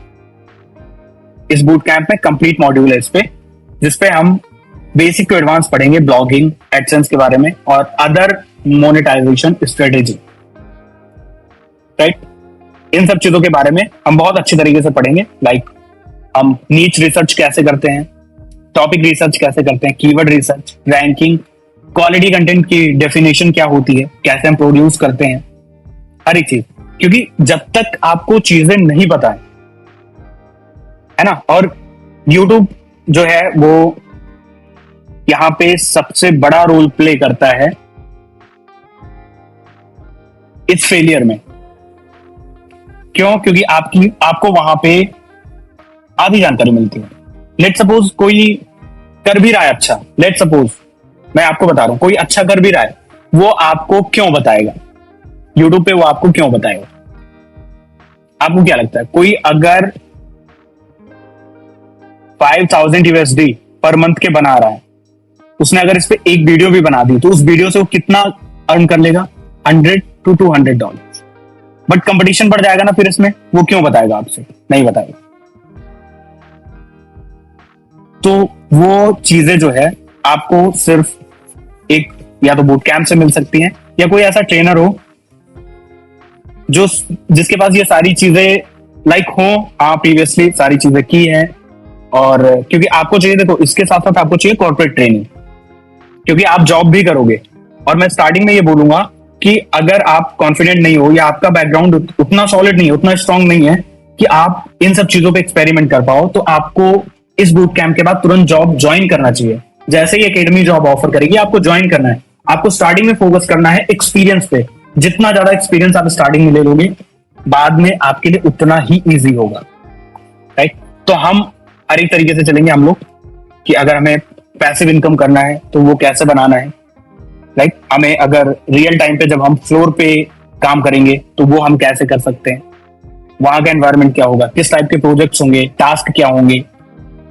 इस बूट कैंप में कंप्लीट मॉड्यूल है इस पे, जिसपे हम बेसिक टू एडवांस पढ़ेंगे, ब्लॉगिंग, एडसेंस के बारे में और अदर मोनेटाइजेशन स्ट्रेटेजी, राइट। इन सब चीजों के बारे में हम बहुत अच्छे तरीके से पढ़ेंगे। लाइक हम नीच रिसर्च कैसे करते हैं, टॉपिक रिसर्च कैसे करते हैं, keyword research, ranking, quality content की डेफिनेशन क्या होती है, कैसे हम प्रोड्यूस करते हैं, हर एक चीज। क्योंकि जब तक आपको चीजें नहीं पता है ना, और YouTube जो है वो यहां पे सबसे बड़ा रोल प्ले करता है इस फेलियर में। क्यों? क्योंकि आपको वहां पे आधी जानकारी मिलती है। लेट सपोज कोई कर भी रहा है अच्छा, लेट सपोज मैं आपको बता रहा हूं कोई अच्छा कर भी रहा है, वो आपको क्यों बताएगा यूट्यूब पे? वो आपको क्यों बताएगा? आपको क्या लगता है? कोई अगर 5,000 USD पर मंथ के बना रहा है, उसने अगर इस पे एक वीडियो भी बना दी तो उस वीडियो से वो कितना अर्न कर लेगा? $100 to $200। बट कंपटीशन बढ़ जाएगा ना फिर इसमें, वो क्यों बताएगा आपसे? नहीं बताएगा। तो वो चीजें जो है आपको सिर्फ एक या तो बूट कैंप से मिल सकती हैं या कोई ऐसा ट्रेनर हो जिसके पास ये सारी चीजें लाइक हो, प्रीवियसली सारी चीजें की हैं। और क्योंकि आपको चाहिए, देखो इसके साथ साथ आपको चाहिए कॉर्पोरेट ट्रेनिंग, क्योंकि आप जॉब भी करोगे। और मैं स्टार्टिंग में ये बोलूंगा कि अगर आप कॉन्फिडेंट नहीं हो या आपका बैकग्राउंड उतना सॉलिड नहीं है, उतना स्ट्रांग नहीं है कि आप इन सब चीजों पे एक्सपेरिमेंट कर पाओ, तो आपको इस बूट कैंप के बाद तुरंत जॉब ज्वाइन करना चाहिए। जैसे ही एकेडमी जॉब ऑफर करेगी आपको ज्वाइन करना है। आपको स्टार्टिंग में फोकस करना है एक्सपीरियंस पे। जितना ज्यादा एक्सपीरियंस आप स्टार्टिंग में ले लोगे, बाद में आपके लिए उतना ही ईजी होगा, राइट। तो हम हर एक तरीके से चलेंगे हम लोग कि अगर हमें पैसिव इनकम करना है तो वो कैसे बनाना है, राइट। हमें अगर रियल टाइम पे जब हम फ्लोर पे काम करेंगे तो वो हम कैसे कर सकते हैं, वहां का एनवायरनमेंट क्या होगा, किस टाइप के प्रोजेक्ट्स होंगे, टास्क क्या होंगे।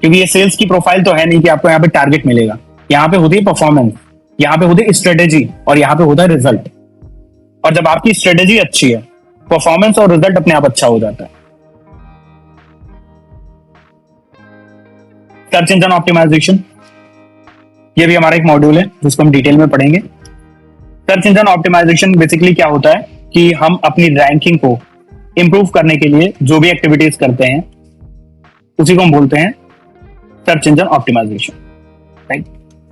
क्योंकि ये सेल्स की प्रोफाइल तो है नहीं कि आपको यहाँ पे टारगेट मिलेगा। यहाँ पे होती है परफॉर्मेंस, यहाँ पे होती है स्ट्रेटेजी और यहाँ पे होता है रिजल्ट। और जब आपकी स्ट्रेटेजी अच्छी है, परफॉर्मेंस और रिजल्ट अपने आप अच्छा हो जाता है। सर्च इंजन ऑप्टिमाइजेशन, ये भी हमारा एक मॉड्यूल है जिसको हम डिटेल में पढ़ेंगे। सर्च इंजन ऑप्टिमाइजेशन बेसिकली क्या होता है कि हम अपनी रैंकिंग को इंप्रूव करने के लिए जो भी एक्टिविटीज करते हैं उसी को हम बोलते हैं सर्च इंजन ऑप्टिमाइजेशन, राइट।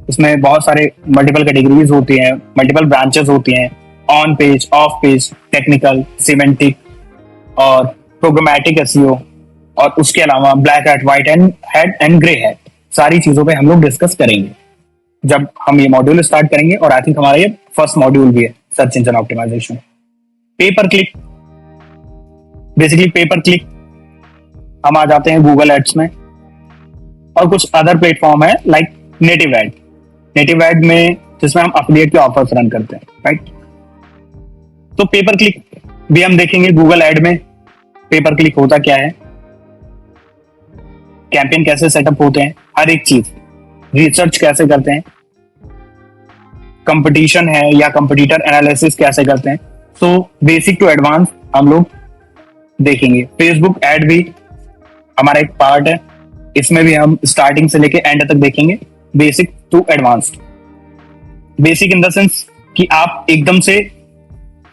इसमें बहुत सारे मल्टीपल कैटेगरीज होती हैं, मल्टीपल ब्रांचेस होती हैं, on page, of page, technical, semantic और प्रोग्रामेटिक एसईओ, और उसके अलावा black hat, white hat and grey hat. सारी चीजों पे हम लोग डिस्कस करेंगे, जब हम ये मॉड्यूल स्टार्ट करेंगे, और आई थिंक हमारा ये फर्स्ट मॉड्यूल भी है, सर्च इंजन ऑप्टिमाइजेशन। पे पर क्लिक, बेसिकली पे पर क्लिक हम आ जाते हैं गूगल एड्स में, और कुछ अदर प्लेटफॉर्म है like native add. Native add में जिसमें हम अफिलिएट के ऑफर्स रन करते हैं, राइट। तो पे पर क्लिक भी हम देखेंगे गूगल एड में। पे पर क्लिक होता क्या है, कैंपेन कैसे सेटअप होते हैं, हर एक चीज, रिसर्च कैसे करते हैं, कंपटीशन है या कंपटीटर एनालिसिस कैसे करते हैं। सो बेसिक टू एडवांस हम लोग देखेंगे। फेसबुक एड भी हमारा एक पार्ट है, इसमें भी हम स्टार्टिंग से लेके एंड तक देखेंगे, basic to advanced. Basic in the sense कि आप एकदम से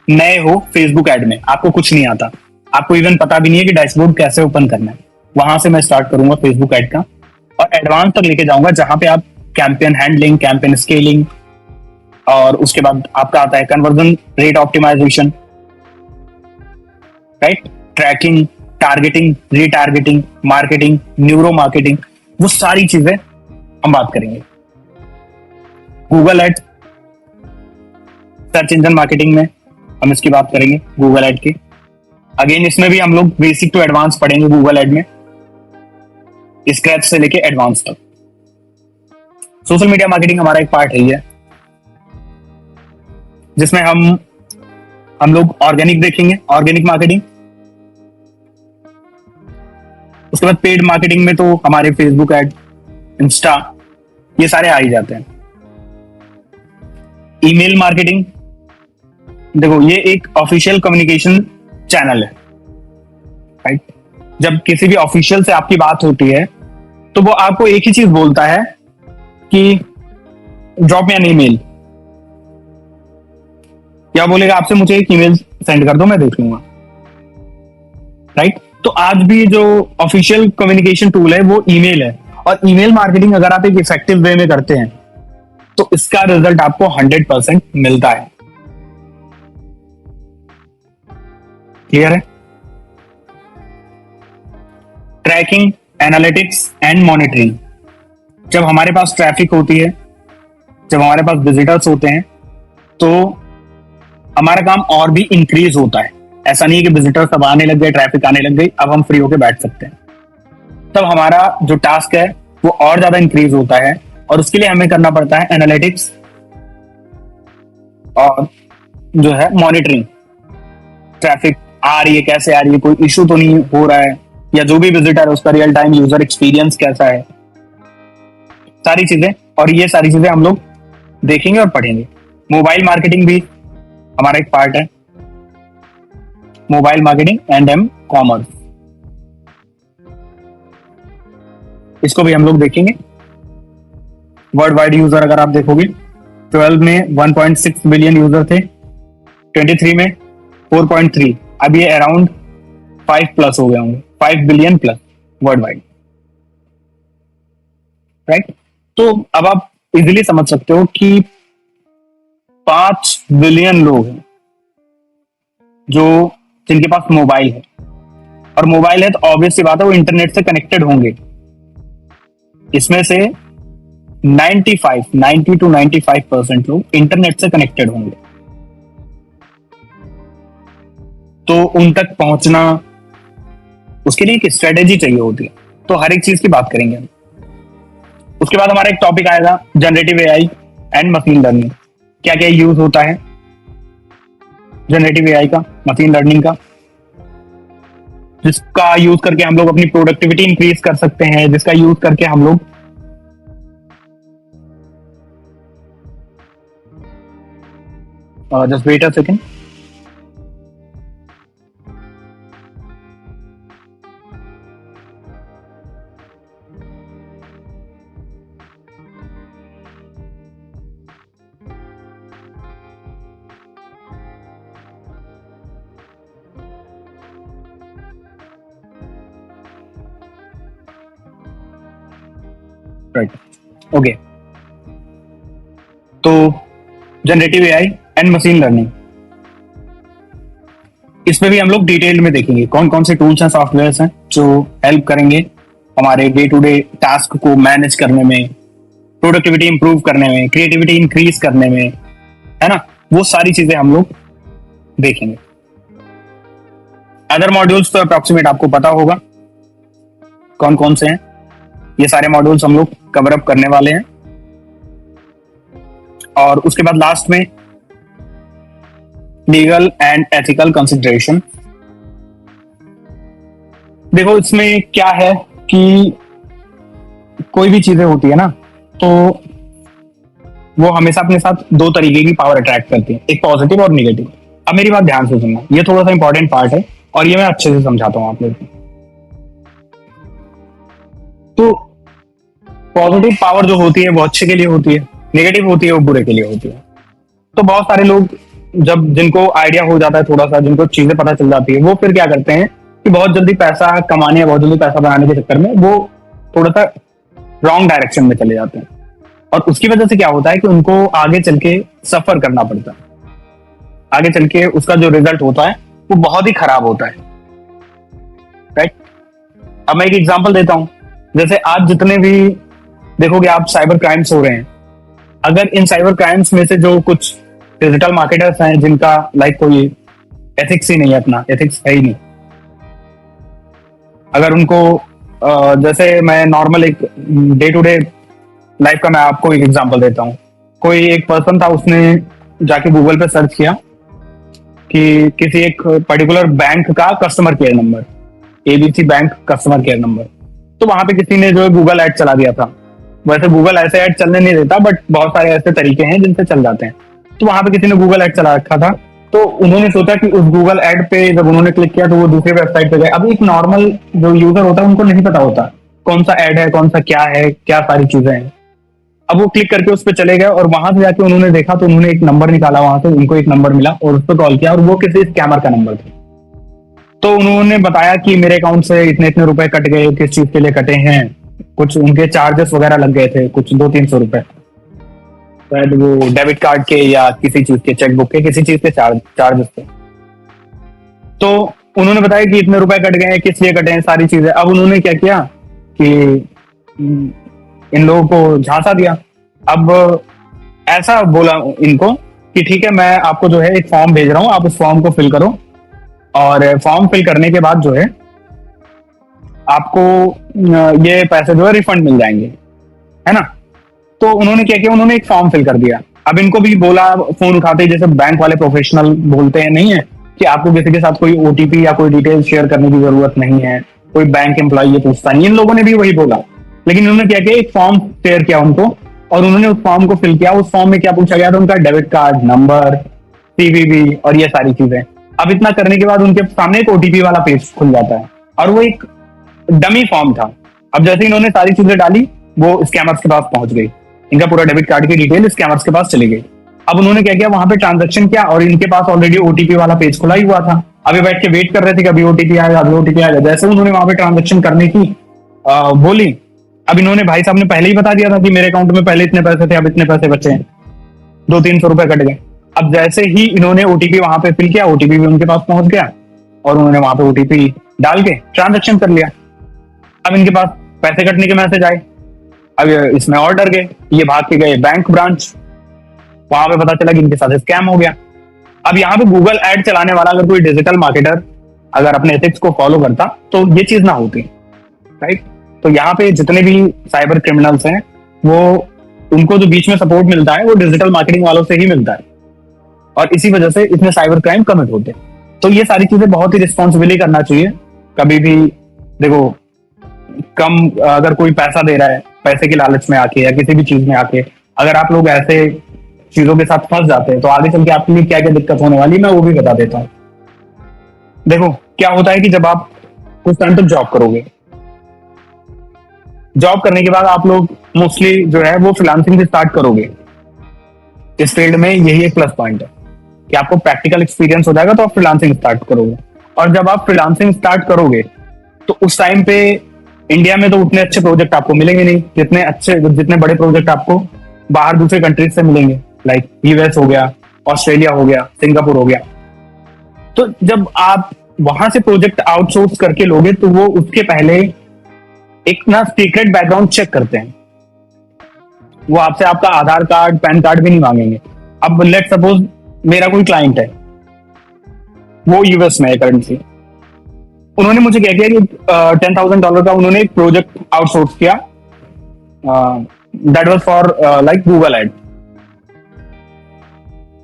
नए हो फेसबुक एड में, आपको कुछ नहीं आता, आपको इवन पता भी नहीं है कि डैशबोर्ड कैसे ओपन करना है। वहां से मैं स्टार्ट करूंगा फेसबुक एड का, और एडवांस तक लेके जाऊंगा, जहां पे आप कैंपेन हैंडलिंग, कैंपेन स्केलिंग, और उसके बाद आपका आता है conversion rate optimization, right, tracking, targeting, retargeting, marketing, neuro marketing, वो सारी चीजें हम बात करेंगे। Google ad, search engine marketing में हम इसकी बात करेंगे, गूगल एड की। अगेन इसमें भी हम लोग बेसिक टू एडवांस पढ़ेंगे गूगल एड में, स्क्रैच से लेके एडवांस तक। सोशल मीडिया मार्केटिंग हमारा एक पार्ट है, जिसमें हम लोग ऑर्गेनिक देखेंगे, ऑर्गेनिक मार्केटिंग। उसके बाद पेड मार्केटिंग में तो हमारे फेसबुक एड, इंस्टा, ये सारे आ ही जाते हैं। ईमेल मार्केटिंग, देखो ये एक ऑफिशियल कम्युनिकेशन चैनल है, राइट। जब किसी भी ऑफिशियल से आपकी बात होती है तो वो आपको एक ही चीज बोलता है कि ड्रॉप मी एन ईमेल, या बोलेगा आपसे मुझे एक ईमेल सेंड कर दो, मैं देख लूंगा, राइट। तो आज भी जो ऑफिशियल कम्युनिकेशन टूल है वो ईमेल है, और ईमेल मार्केटिंग अगर आप एक इफेक्टिव वे में करते हैं तो इसका रिजल्ट आपको 100% मिलता है। क्लियर है? ट्रैकिंग, एनालिटिक्स एंड मॉनिटरिंग, जब हमारे पास ट्रैफिक होती है, जब हमारे पास विजिटर्स होते हैं, तो हमारा काम और भी इंक्रीज होता है। ऐसा नहीं है कि विजिटर्स अब आने लग गए, ट्रैफिक आने लग गई, अब हम फ्री होके बैठ सकते हैं। तब हमारा जो टास्क है वो और ज्यादा इंक्रीज होता है, और उसके लिए हमें करना पड़ता है एनालिटिक्स और जो है मॉनिटरिंग। ट्रैफिक आ रही है, कैसे आ रही है, कोई इशू तो नहीं हो रहा है, या जो भी विजिटर है उसका रियल टाइम यूजर एक्सपीरियंस कैसा है, सारी चीजें। और ये सारी चीजें हम लोग देखेंगे और पढ़ेंगे। मोबाइल मार्केटिंग भी हमारा एक पार्ट है, mobile marketing and M commerce, इसको भी हम लोग देखेंगे। वर्ल्ड वाइड यूजर अगर आप देखोगे, 12 में 1.6 बिलियन यूजर थे, 23 में 4.3, अब ये अराउंड 5 प्लस हो गए होंगे, 5 billion plus world wide, right. तो अब आप इजीली समझ सकते हो कि 5 बिलियन लोग हैं जो जिनके पास मोबाइल है, और मोबाइल है तो ऑब्वियस सी बात है वो इंटरनेट से कनेक्टेड होंगे। इसमें से 90 to 95% लोग इंटरनेट से कनेक्टेड होंगे, तो उन तक पहुंचना, उसके लिए एक स्ट्रेटेजी चाहिए होती है। तो हर एक चीज की बात करेंगे हम। उसके बाद हमारा एक टॉपिक आएगा generative AI and machine learning. क्या क्या यूज होता है जनरेटिव एआई का, मशीन लर्निंग का, जिसका यूज करके हम लोग अपनी प्रोडक्टिविटी इंक्रीज कर सकते हैं, जिसका यूज करके हम लोग just wait a second. Right, okay. तो generative AI and machine learning, इसमें भी हम लोग डिटेल में देखेंगे कौन कौन से टूल्स हैं, सॉफ्टवेयर्स हैं जो हेल्प करेंगे हमारे डे टू डे टास्क को मैनेज करने में, प्रोडक्टिविटी इंप्रूव करने में, क्रिएटिविटी इंक्रीज करने में, है ना, वो सारी चीजें हम लोग देखेंगे। अदर मॉड्यूल्स तो अप्रोक्सीमेट आपको पता होगा कौन कौन से हैं। ये सारे मॉड्यूल्स हम लोग कवर अप करने वाले हैं। और उसके बाद लास्ट में लीगल एंड एथिकल कंसिडरेशन। देखो इसमें क्या है कि कोई भी चीजें होती है ना, तो वो हमेशा अपने साथ दो तरीके की पावर अट्रैक्ट करती है, एक पॉजिटिव और निगेटिव। अब मेरी बात ध्यान से सुनना, ये थोड़ा सा इंपॉर्टेंट पार्ट है और ये मैं अच्छे से समझाता हूं आप लोग को। तो पॉजिटिव पावर जो होती है वो अच्छे के लिए होती है, नेगेटिव होती है वो बुरे के लिए होती है। तो बहुत सारे लोग जब जिनको आइडिया हो जाता है, थोड़ा सा जिनको चीजें पता चल जाती है, वो फिर क्या करते हैं कि बहुत जल्दी पैसा कमाने या बहुत जल्दी पैसा बनाने के चक्कर में वो थोड़ा सा रॉन्ग डायरेक्शन में चले जाते हैं। और उसकी वजह से क्या होता है कि उनको आगे चल के सफर करना पड़ता है, आगे चल के उसका जो रिजल्ट होता है वो बहुत ही खराब होता है। राइट। अब मैं एक एग्जांपल देता हूं। जैसे आज जितने भी देखोगे आप साइबर क्राइम्स हो रहे हैं, अगर इन साइबर क्राइम्स में से जो कुछ डिजिटल मार्केटर्स हैं जिनका लाइक कोई एथिक्स ही नहीं है, अपना एथिक्स है ही नहीं, अगर उनको जैसे मैं नॉर्मल एक डे टू डे लाइफ का मैं आपको एक एग्जांपल देता हूँ। कोई एक पर्सन था, उसने जाके गूगल पे सर्च किया कि किसी एक पर्टिकुलर बैंक का customer care number, ABC bank customer care number, तो वहां पे किसी ने जो है गूगल ऐड चला दिया था। वैसे गूगल ऐसे ऐड चलने नहीं देता, बट बहुत सारे ऐसे तरीके हैं जिनसे चल जाते हैं। तो वहां पे किसी ने गूगल ऐड चला रखा था, तो उन्होंने सोचा कि उस गूगल ऐड पे जब उन्होंने क्लिक किया तो वो दूसरी वेबसाइट पे गए। अब एक नॉर्मल जो यूजर होता है उनको नहीं पता होता कौन सा ऐड है, कौन सा क्या है, क्या सारी चीजें हैं। अब वो क्लिक करके उस पर चले गए और वहां से जाके उन्होंने देखा तो उन्होंने एक नंबर निकाला, वहां से उनको एक नंबर मिला और उस पर कॉल किया और वो किसी स्कैमर का नंबर था। तो उन्होंने बताया कि मेरे अकाउंट से इतने इतने रुपए कट गए, किस चीज के लिए कटे हैं, कुछ उनके चार्जेस वगैरह लग गए थे, कुछ 200-300 रुपए शायद वो डेबिट कार्ड के या किसी चीज के, चेकबुक के, किसी चीज के चार्जेस थे। तो उन्होंने बताया कि इतने रुपए कट गए हैं, किस लिए कटे हैं, सारी चीजें। अब उन्होंने क्या किया कि इन लोगों को झांसा दिया। अब ऐसा बोला इनको कि ठीक है, मैं आपको जो है एक फॉर्म भेज रहा हूं, आप उस फॉर्म को फिल करो और फॉर्म फिल करने के बाद जो है आपको ये पैसे जो है रिफंड मिल जाएंगे, है ना। तो उन्होंने क्या किया, उन्होंने एक फॉर्म फिल कर दिया। अब इनको भी बोला, फोन उठाते ही जैसे बैंक वाले प्रोफेशनल बोलते हैं, नहीं है कि आपको किसी के साथ कोई ओटीपी या कोई डिटेल शेयर करने की जरूरत नहीं है, कोई बैंक एम्प्लॉय ये पूछता नहीं। इन लोगों ने भी वही बोला, लेकिन उन्होंने क्या किया, एक फॉर्म शेयर किया उनको और उन्होंने उस फॉर्म को फिल किया। उस फॉर्म में क्या पूछा गया था, उनका डेबिट कार्ड नंबर, सीवीवी और ये सारी चीजें। अब इतना करने के बाद उनके सामने एक ओटीपी वाला पेज खुल जाता है और वो एक डमी फॉर्म था। अब जैसे इन्होंने सारी चीजें डाली, वो स्कैमर्स के पास पहुंच गई, इनका पूरा डेबिट कार्ड की डिटेल स्कैमर्स के पास चली गई। अब उन्होंने क्या किया, वहां पे ट्रांजैक्शन किया और इनके पास ऑलरेडी ओटीपी वाला पेज खुला ही हुआ था। अभी बैठ के वेट कर रहे थे कि अभी ओटीपी आएगा, अभी ओटीपी आएगा। जैसे उन्होंने वहां पे ट्रांजैक्शन करने की बोली, अब इन्होंने भाई साहब ने पहले ही बता दिया था कि मेरे अकाउंट में पहले इतने पैसे थे, अब इतने पैसे बचे हैं, 200-300 रुपए कट गए। अब जैसे ही इन्होंने ओटीपी वहां पे फिल किया, ओटीपी भी उनके पास पहुंच गया और उन्होंने वहां पे ओटीपी डाल के ट्रांजैक्शन कर लिया। अब इनके पास पैसे कटने के मैसेज आए। अब इसमें और डर गए, ये भाग के गए बैंक ब्रांच, वहां पे पता चला कि इनके साथ स्कैम हो गया। अब यहाँ पे गूगल ऐड चलाने वाला अगर कोई डिजिटल मार्केटर अगर अपने एथिक्स को फॉलो करता तो ये चीज ना होती, राइट। तो यहाँ पे जितने भी साइबर क्रिमिनल्स हैं, वो उनको जो बीच में सपोर्ट मिलता है वो डिजिटल मार्केटिंग वालों से ही मिलता है और इसी वजह से इसमें साइबर क्राइम कमिट होते हैं। तो ये सारी चीजें बहुत ही रिस्पॉन्सिबिली करना चाहिए। कभी भी देखो, कम अगर कोई पैसा दे रहा है, पैसे की लालच में आके या किसी भी चीज में आके अगर आप लोग ऐसे चीजों के साथ फंस जाते हैं तो आगे चल के आपके लिए क्या क्या दिक्कत होने वाली है मैं वो भी बता देता हूँ। देखो क्या होता है कि जब आप कुछ टाइम तक जॉब करोगे, जॉब करने के बाद आप लोग मोस्टली जो है वो फ्रीलांसिंग से स्टार्ट करोगे। इस फील्ड में यही एक प्लस पॉइंट है कि आपको प्रैक्टिकल एक्सपीरियंस हो जाएगा तो आप फ्रीलांसिंग स्टार्ट करोगे। और जब आप फ्रीलांसिंग स्टार्ट करोगे तो उस टाइम पे इंडिया में तो उतने अच्छे प्रोजेक्ट आपको मिलेंगे नहीं, जितने बड़े प्रोजेक्ट आपको बाहर दूसरे कंट्रीज से मिलेंगे, लाइक यूएस हो गया, ऑस्ट्रेलिया हो गया, सिंगापुर हो गया। तो जब आप वहां से प्रोजेक्ट आउटसोर्स करके लोगे तो वो उसके पहले एक ना सीक्रेट बैकग्राउंड चेक करते हैं। वो आपसे आपका आधार कार्ड पैन कार्ड भी नहीं मांगेंगे। अब लेट सपोज मेरा कोई क्लाइंट है, वो यूएस में है करंटली, उन्होंने मुझे क्या किया कि $10,000 का उन्होंने एक प्रोजेक्ट आउटसोर्स किया, that was for like Google ad.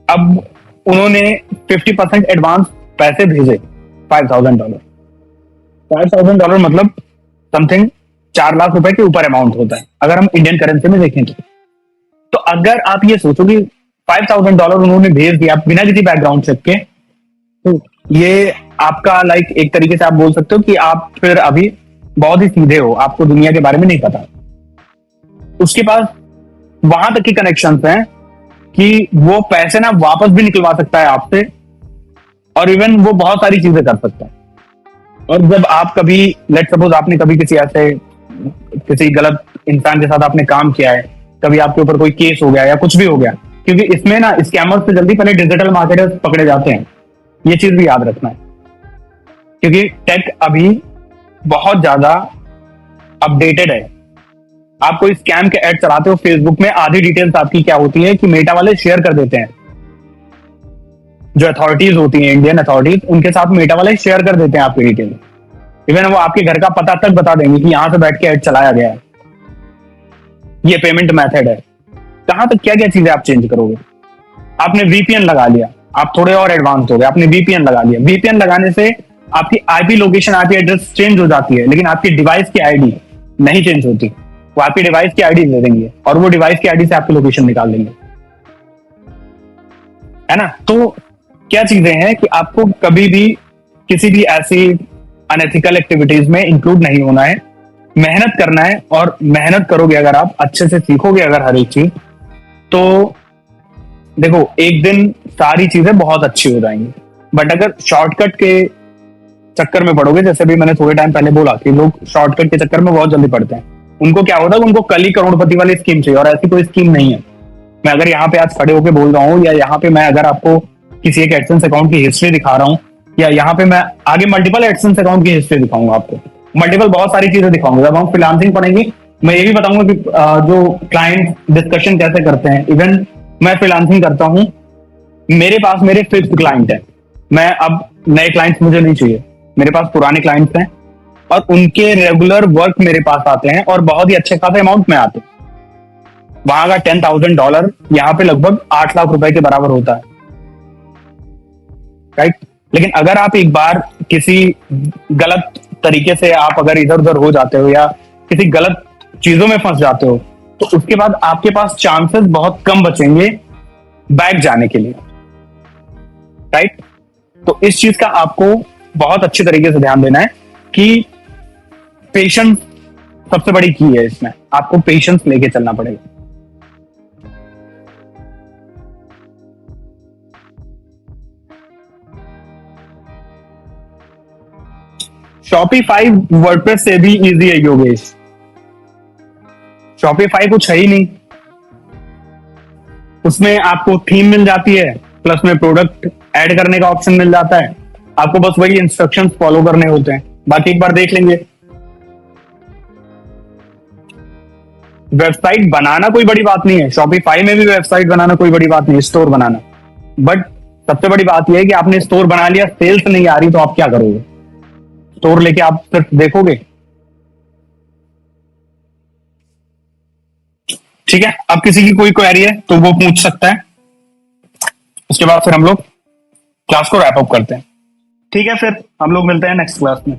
अब उन्होंने 50% एडवांस पैसे भेजे, $5,000। $5,000 मतलब समथिंग 4 लाख रुपए के ऊपर अमाउंट होता है अगर हम इंडियन करेंसी में देखें तो अगर आप ये सोचो कि $5,000 उन्होंने भेज दिया बिना किसी बैकग्राउंड चेक के, तो ये आपका लाइक एक तरीके से आप बोल सकते हो कि आप फिर अभी बहुत ही सीधे हो, आपको दुनिया के बारे में नहीं पता। उसके पास वहां तक की कनेक्शंस हैं कि वो पैसे ना वापस भी निकलवा सकता है आपसे, और इवन वो बहुत सारी चीजें कर सकता है। और जब आप कभी लेट सपोज आपने कभी किसी गलत इंसान के साथ आपने काम किया है, कभी आपके ऊपर कोई केस हो गया या कुछ भी हो गया, क्योंकि इसमें ना स्कैमर्स से जल्दी पहले डिजिटल मार्केटर्स पकड़े जाते हैं, ये चीज भी याद रखना है। क्योंकि टेक अभी बहुत ज्यादा अपडेटेड है। आप कोई स्कैम के ऐड चलाते हो फेसबुक में, आधी डिटेल्स आपकी क्या होती है कि मेटा वाले शेयर कर देते हैं, जो अथॉरिटीज होती हैं इंडियन अथॉरिटीज, उनके साथ मेटा वाले शेयर कर देते हैं आपकी डिटेल। इवन वो आपके घर का पता तक बता देंगे कि यहां से बैठ के ऐड चलाया गया है, ये पेमेंट मेथड है। कहां तक क्या क्या चीजें आप चेंज करोगे। आपने वीपीएन लगा लिया, आप थोड़े और एडवांस हो गए, आपने वीपीएन लगा लिया। वीपीएन लगाने से आपकी IP location, IP address change हो जाती है, लेकिन आपकी डिवाइस की आईडी नहीं चेंज होती। वो आपकी डिवाइस की आईडी ले देंगे और वो डिवाइस की आईडी से आपकी लोकेशन निकाल देंगे, है ना। तो क्या चीजें हैं कि आपको कभी भी किसी भी ऐसी अनएथिकल एक्टिविटीज में इंक्लूड नहीं होना है, मेहनत करना है। और मेहनत करोगे अगर, आप अच्छे से सीखोगे अगर हर एक चीज, तो देखो एक दिन सारी चीजें बहुत अच्छी हो जाएंगी। बट अगर शॉर्टकट के चक्कर में पड़ोगे, जैसे भी मैंने थोड़े टाइम पहले बोला कि लोग शॉर्टकट के चक्कर में बहुत जल्दी पड़ते हैं, उनको क्या होता है, उनको कल ही करोड़पति वाली स्कीम चाहिए, और ऐसी कोई स्कीम नहीं है। मैं अगर यहाँ पे आज खड़े होकर बोल रहा हूँ, या यहाँ पे मैं अगर आपको किसी एक एडसेंस अकाउंट की हिस्ट्री दिखा रहा हूँ, या यहाँ पे मैं आगे मल्टीपल एडसेंस अकाउंट की हिस्ट्री दिखाऊंगा आपको, मल्टीपल बहुत सारी चीजें दिखाऊंगा। जब हम फ्रीलांसिंग पढ़ेंगे, मैं ये भी बताऊंगा कि जो क्लाइंट डिस्कशन कैसे करते हैं। इवन मैं फ्रीलांसिंग करता हूँ, मेरे पास मेरे फिक्स्ड क्लाइंट है, मैं अब नए क्लाइंट्स मुझे नहीं चाहिए, मेरे पास पुराने क्लाइंट्स हैं और उनके रेगुलर वर्क मेरे पास आते हैं और बहुत ही अच्छे खासे अमाउंट में आते हैं। वहां का $10,000 यहाँ पे लगभग 8 लाख रुपए के बराबर होता है, राइट। लेकिन अगर आप एक बार किसी गलत तरीके से आप अगर इधर उधर हो जाते हो या किसी गलत चीजों में फंस जाते हो, तो उसके बाद आपके पास चांसेस बहुत कम बचेंगे बैक जाने के लिए, राइट। तो इस चीज का आपको बहुत अच्छी तरीके से ध्यान देना है कि पेशेंस सबसे बड़ी की है इसमें, आपको पेशेंस लेके चलना पड़ेगा। शॉपिफाई वर्डप्रेस से भी इजी है योगेश। शॉपिफाई कुछ है ही नहीं, उसमें आपको थीम मिल जाती है, प्लस में प्रोडक्ट ऐड करने का ऑप्शन मिल जाता है। आपको बस वही इंस्ट्रक्शंस फॉलो करने होते हैं, बाकी एक बार देख लेंगे। वेबसाइट बनाना कोई बड़ी बात नहीं है, शॉपिफाई में भी वेबसाइट बनाना कोई बड़ी बात नहीं है, स्टोर बनाना। बट सबसे बड़ी बात यह है कि आपने स्टोर बना लिया, सेल्स नहीं आ रही, तो आप क्या करोगे। स्टोर लेके आप सिर्फ देखोगे, ठीक है। अब किसी की कोई क्वेरी है तो वो पूछ सकता है, उसके बाद फिर हम लोग क्लास को रैप अप करते हैं। ठीक है, फिर हम लोग मिलते हैं नेक्स्ट क्लास में।